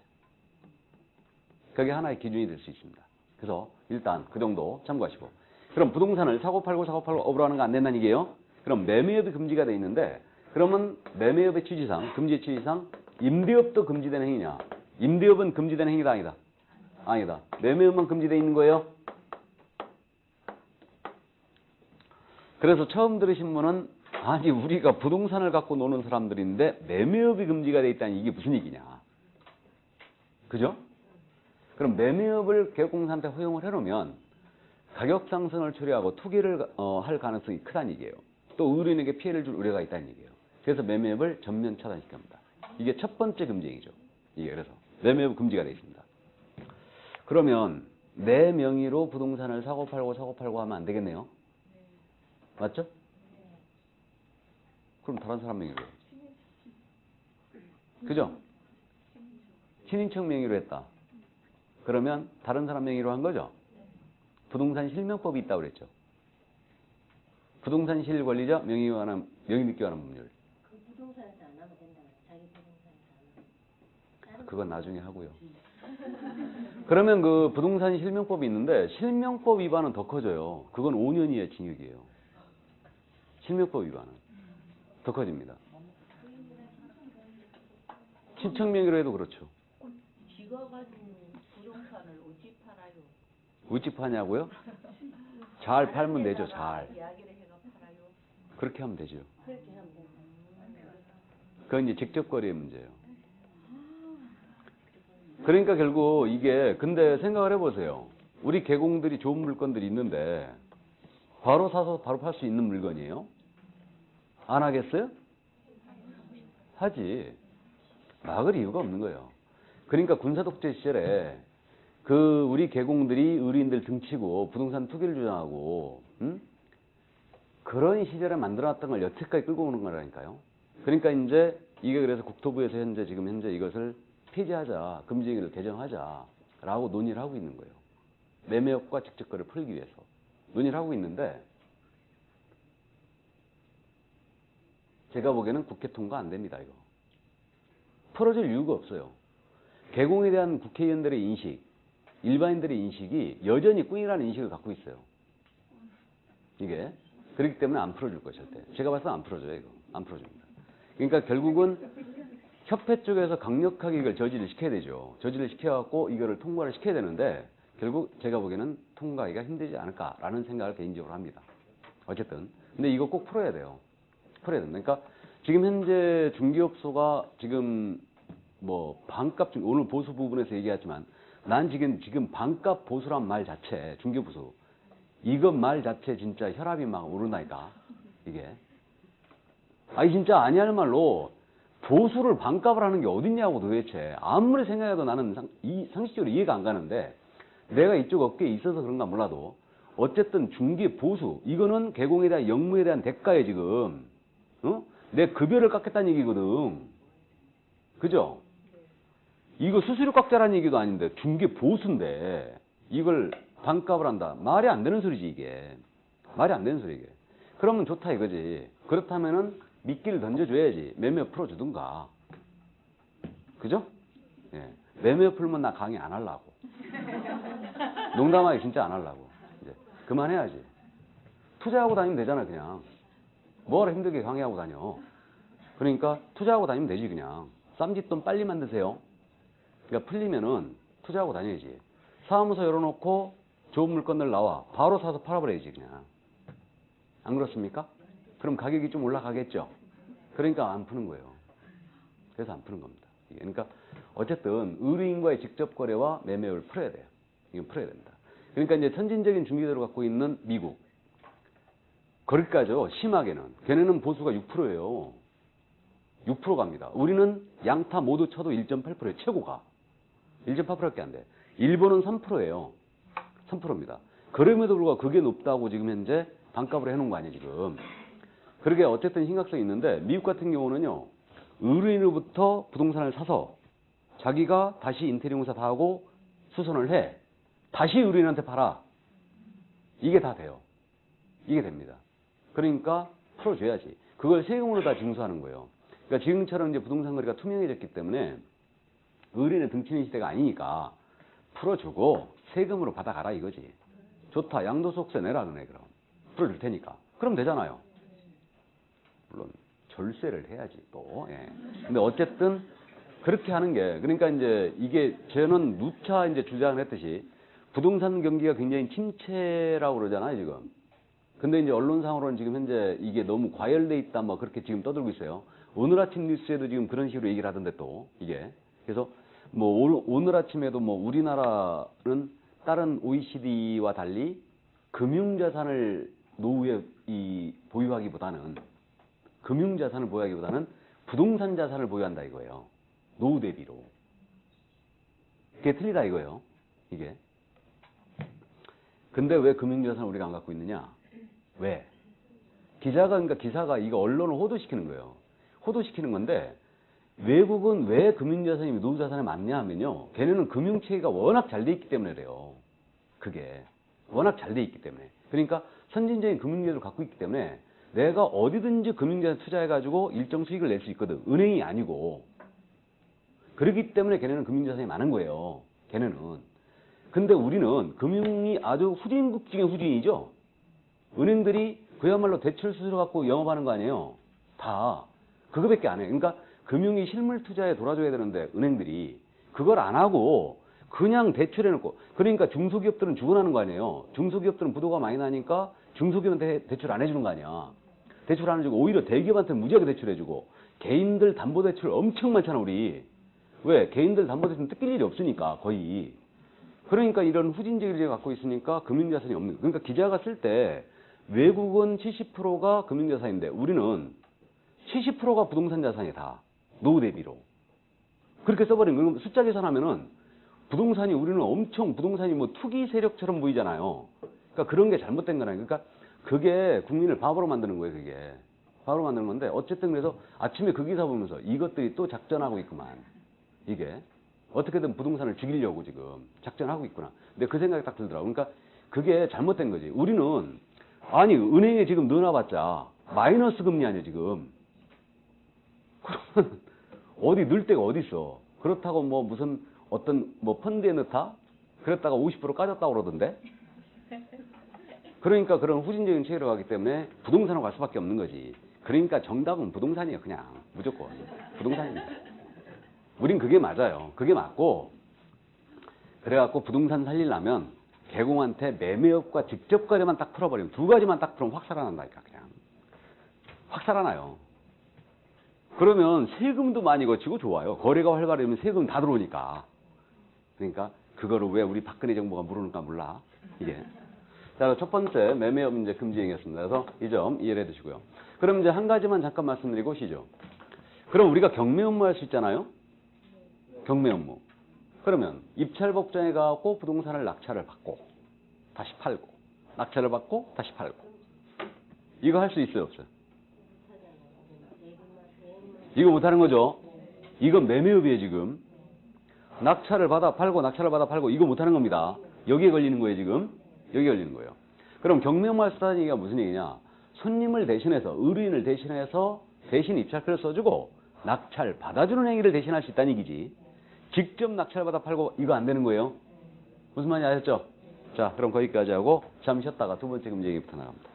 그게 하나의 기준이 될 수 있습니다. 그래서 일단 그 정도 참고하시고. 그럼 부동산을 사고팔고 업으로 하는 거 안 된다는 얘기예요. 그럼 매매업이 금지가 돼 있는데, 그러면 매매업의 취지상, 금지의 취지상 임대업도 금지되는 행위냐? 임대업은 금지되는 행위다 아니다? 아니다. 매매업만 금지되어 있는 거예요? 그래서 처음 들으신 분은 아니 우리가 부동산을 갖고 노는 사람들인데 매매업이 금지가 돼 있다니 이게 무슨 얘기냐. 그죠? 그럼 매매업을 개공사한테 허용을 해놓으면 가격 상승을 초래하고 투기를 할 가능성이 크다는 얘기예요. 또 의뢰인에게 피해를 줄 우려가 있다는 얘기예요. 그래서 매매업을 전면 차단시켜 합니다. 이게 첫 번째 금지행위죠. 이게 그래서 매매업 금지가 되어 있습니다. 그러면 내 명의로 부동산을 사고 팔고 하면 안 되겠네요. 맞죠? 그럼 다른 사람 명의로 해요. 그죠? 친인척 명의로 했다. 그러면 다른 사람 명의로 한 거죠? 부동산 실명법이 있다고 그랬죠. 부동산 실권리자 명의 믿기 관한 법률. 그 부동산에서 안 하면 된다고. 자기 부동산에서 안 하면. 그건 나중에 하고요. 그러면 그 부동산 실명법이 있는데 실명법 위반은 더 커져요. 그건 5년 이하의 징역이에요. 실명법 위반은 더 커집니다. 친척 명의로 해도 그렇죠. 쥐가 가진 부동산을 어찌 팔아요? 어찌 파냐고요? 잘 팔면 되죠. 잘. 이야기를 해가 팔아요. 그렇게 하면 되죠. 그렇게 하면 된다. 그건 이제 직접 거래의 문제예요. 그러니까 결국 이게 근데 생각을 해보세요. 우리 개공들이 좋은 물건들이 있는데 바로 사서 바로 팔 수 있는 물건이에요? 안 하겠어요? 하지. 막을 이유가 없는 거예요. 그러니까 군사독재 시절에 그 우리 개공들이 의뢰인들 등치고 부동산 투기를 주장하고 그런 시절에 만들어놨던 걸 여태까지 끌고 오는 거라니까요. 그러니까 이제 이게 그래서 국토부에서 지금 현재 이것을 폐지하자, 금지행위를 개정하자라고 논의를 하고 있는 거예요. 매매업과 직접거래를 풀기 위해서 논의를 하고 있는데 제가 보기에는 국회 통과 안 됩니다. 이거 풀어질 이유가 없어요. 개공에 대한 국회의원들의 인식, 일반인들의 인식이 여전히 꾼이라는 인식을 갖고 있어요. 이게 그렇기 때문에 안 풀어줄 거예요. 절대. 제가 봐서 안 풀어줘요. 이거 안 풀어줍니다. 그러니까 결국은 협회 쪽에서 강력하게 이걸 저지를 시켜야 되죠. 저지를 시켜갖고 이거를 통과를 시켜야 되는데 결국 제가 보기에는 통과하기가 힘들지 않을까라는 생각을 개인적으로 합니다. 어쨌든 근데 이거 꼭 풀어야 돼요. 풀어야 된다. 그러니까 지금 현재 중개업소가 지금 뭐 반값 오늘 보수 부분에서 얘기하지만 난 지금 반값 보수란 말 자체 중개보수 이것 말 자체 진짜 혈압이 막 오른다니까 이게 아니 진짜 아니할 말로 보수를 반값을 하는 게 어딨냐고 도대체 아무리 생각해도 나는 상식적으로 이해가 안 가는데 내가 이쪽 업계에 있어서 그런가 몰라도 어쨌든 중개 보수 이거는 개공에 대한 역무에 대한 대가에 지금 내 급여를 깎겠다는 얘기거든. 그죠? 이거 수수료 깎자라는 얘기도 아닌데 중개 보수인데 이걸 반값을 한다. 말이 안 되는 소리지 이게. 말이 안 되는 소리 이게. 그러면 좋다 이거지. 그렇다면은 미끼를 던져줘야지. 매매 풀어주든가. 그죠? 예. 매매 풀면 나 강의 안 하려고. 농담하게 진짜 안 하려고. 이제 그만해야지. 투자하고 다니면 되잖아 그냥. 뭐하러 힘들게 강의하고 다녀. 그러니까 투자하고 다니면 되지 그냥. 쌈짓돈 빨리 만드세요. 그러니까 풀리면은 투자하고 다녀야지. 사무소 열어놓고 좋은 물건들 나와. 바로 사서 팔아버려야지 그냥. 안 그렇습니까? 그럼 가격이 좀 올라가겠죠. 그러니까 안 푸는 거예요. 그래서 안 푸는 겁니다. 그러니까 어쨌든 의뢰인과의 직접 거래와 매매를 풀어야 돼요. 이건 풀어야 됩니다. 그러니까 이제 선진적인 중개도를 갖고 있는 미국. 거기까지요. 심하게는. 걔네는 보수가 6%예요. 6% 갑니다. 우리는 양타 모두 쳐도 1.8%예요. 최고가. 1.8%밖에 안 돼. 일본은 3%예요. 3%입니다. 그럼에도 불구하고 그게 높다고 지금 현재 반값으로 해놓은 거 아니에요, 지금. 그러게 어쨌든 심각성이 있는데 미국 같은 경우는요. 의뢰인으로부터 부동산을 사서 자기가 다시 인테리어 공사 다 하고 수선을 해. 다시 의뢰인한테 팔아. 이게 다 돼요. 이게 됩니다. 그러니까 풀어줘야지. 그걸 세금으로 다 징수하는 거예요. 그러니까 지금처럼 이제 부동산 거래가 투명해졌기 때문에 의뢰인을 등치는 시대가 아니니까 풀어주고 세금으로 받아가라 이거지. 좋다. 양도소득세 내라 너네 그럼. 풀어줄 테니까. 그럼 되잖아요. 물론 절세를 해야지 또. 예. 근데 어쨌든 그렇게 하는 게 그러니까 이제 이게 저는 누차 이제 주장을 했듯이 부동산 경기가 굉장히 침체라고 그러잖아요 지금. 근데 이제 언론상으로는 지금 현재 이게 너무 과열돼 있다 뭐 그렇게 지금 떠들고 있어요. 오늘 아침 뉴스에도 지금 그런 식으로 얘기를 하던데 또 이게 그래서 뭐 오늘 아침에도 뭐 우리나라는 다른 OECD와 달리 금융자산을 노후에 보유하기보다는 부동산 자산을 보유한다 이거예요. 노후 대비로. 그게 틀리다 이거예요. 이게. 근데 왜 금융자산을 우리가 안 갖고 있느냐? 왜? 그러니까 기사가 이거 언론을 호도시키는 거예요. 호도시키는 건데 외국은 왜 금융자산이 노후자산에 많냐 하면요. 걔네는 금융체계가 워낙 잘 돼 있기 때문에 그래요. 그게. 워낙 잘 돼 있기 때문에. 그러니까 선진적인 금융제도를 갖고 있기 때문에 내가 어디든지 금융자산 투자해가지고 일정 수익을 낼 수 있거든. 은행이 아니고. 그렇기 때문에 걔네는 금융자산이 많은 거예요. 걔네는. 근데 우리는 금융이 아주 후진국 중에 후진이죠. 은행들이 그야말로 대출 수수료 갖고 영업하는 거 아니에요. 다. 그거밖에 안 해요. 그러니까 금융이 실물 투자에 돌아줘야 되는데 은행들이 그걸 안 하고 그냥 대출해놓고 그러니까 중소기업들은 죽어나는 거 아니에요. 중소기업들은 부도가 많이 나니까 중소기업한테 대출 안 해주는 거 아니야. 대출 안 해주고 오히려 대기업한테 무지하게 대출해주고 개인들 담보대출 엄청 많잖아 우리. 왜? 개인들 담보대출은 뜯길 일이 없으니까 거의. 그러니까 이런 후진적을 갖고 있으니까 금융자산이 없는 거예요. 그러니까 기자가 쓸 때 외국은 70%가 금융자산인데 우리는 70%가 부동산 자산이다. 노후 대비로. 그렇게 써버리면 거예요. 숫자 계산하면은 부동산이 우리는 엄청 부동산이 뭐 투기 세력처럼 보이잖아요. 그러니까 그런 게 잘못된 거라니까. 그러니까 그게 국민을 바보로 만드는 거예요. 그게. 바보로 만드는 건데 어쨌든 그래서 아침에 그 기사 보면서 이것들이 또 작전하고 있구만. 이게. 어떻게든 부동산을 죽이려고 지금 작전하고 있구나. 근데 그 생각이 딱 들더라고. 그러니까 그게 잘못된 거지. 우리는 아니 은행에 지금 넣어놔봤자 마이너스 금리 아니야 지금. 그러면 어디 넣을 데가 어디 있어. 그렇다고 뭐 무슨 어떤 뭐 펀드에 넣다? 그랬다가 50% 까졌다고 그러던데. 그러니까 그런 후진적인 체계로 가기 때문에 부동산으로 갈 수밖에 없는 거지. 그러니까 정답은 부동산이에요. 그냥 무조건 부동산입니다. 우린 그게 맞아요. 그게 맞고 그래갖고 부동산 살리려면 개공한테 매매업과 직접 거래만 딱 풀어버리면 두 가지만 딱 풀으면 확 살아난다니까. 그냥 확 살아나요. 그러면 세금도 많이 거치고 좋아요. 거래가 활발하면 세금 다 들어오니까. 그러니까 그거를 왜 우리 박근혜 정부가 모르는가 몰라. 이게. 자, 첫 번째 매매업 이제 금지행위였습니다. 그래서 이 점 이해를 해두시고요. 그럼 이제 한 가지만 잠깐 말씀드리고 쉬죠. 그럼 우리가 경매 업무 할 수 있잖아요. 경매 업무. 그러면 입찰법정에 가고 부동산을 낙찰을 받고 다시 팔고 낙찰을 받고 다시 팔고 이거 할 수 있어요 없어요? 이거 못하는 거죠. 이건 매매업이에요 지금. 낙찰을 받아 팔고 낙찰을 받아 팔고 이거 못하는 겁니다. 여기에 걸리는 거예요 지금. 여기에 걸리는 거예요. 그럼 경매업무 할 수 있다는 얘기가 무슨 얘기냐. 손님을 대신해서 의뢰인을 대신해서 대신 입찰표를 써주고 낙찰 받아주는 행위를 대신할 수 있다는 얘기지. 직접 낙찰받아 팔고 이거 안 되는 거예요. 무슨 말인지 아셨죠? 자, 그럼 거기까지 하고 잠시 쉬었다가 두 번째 금지 얘기부터 나갑니다.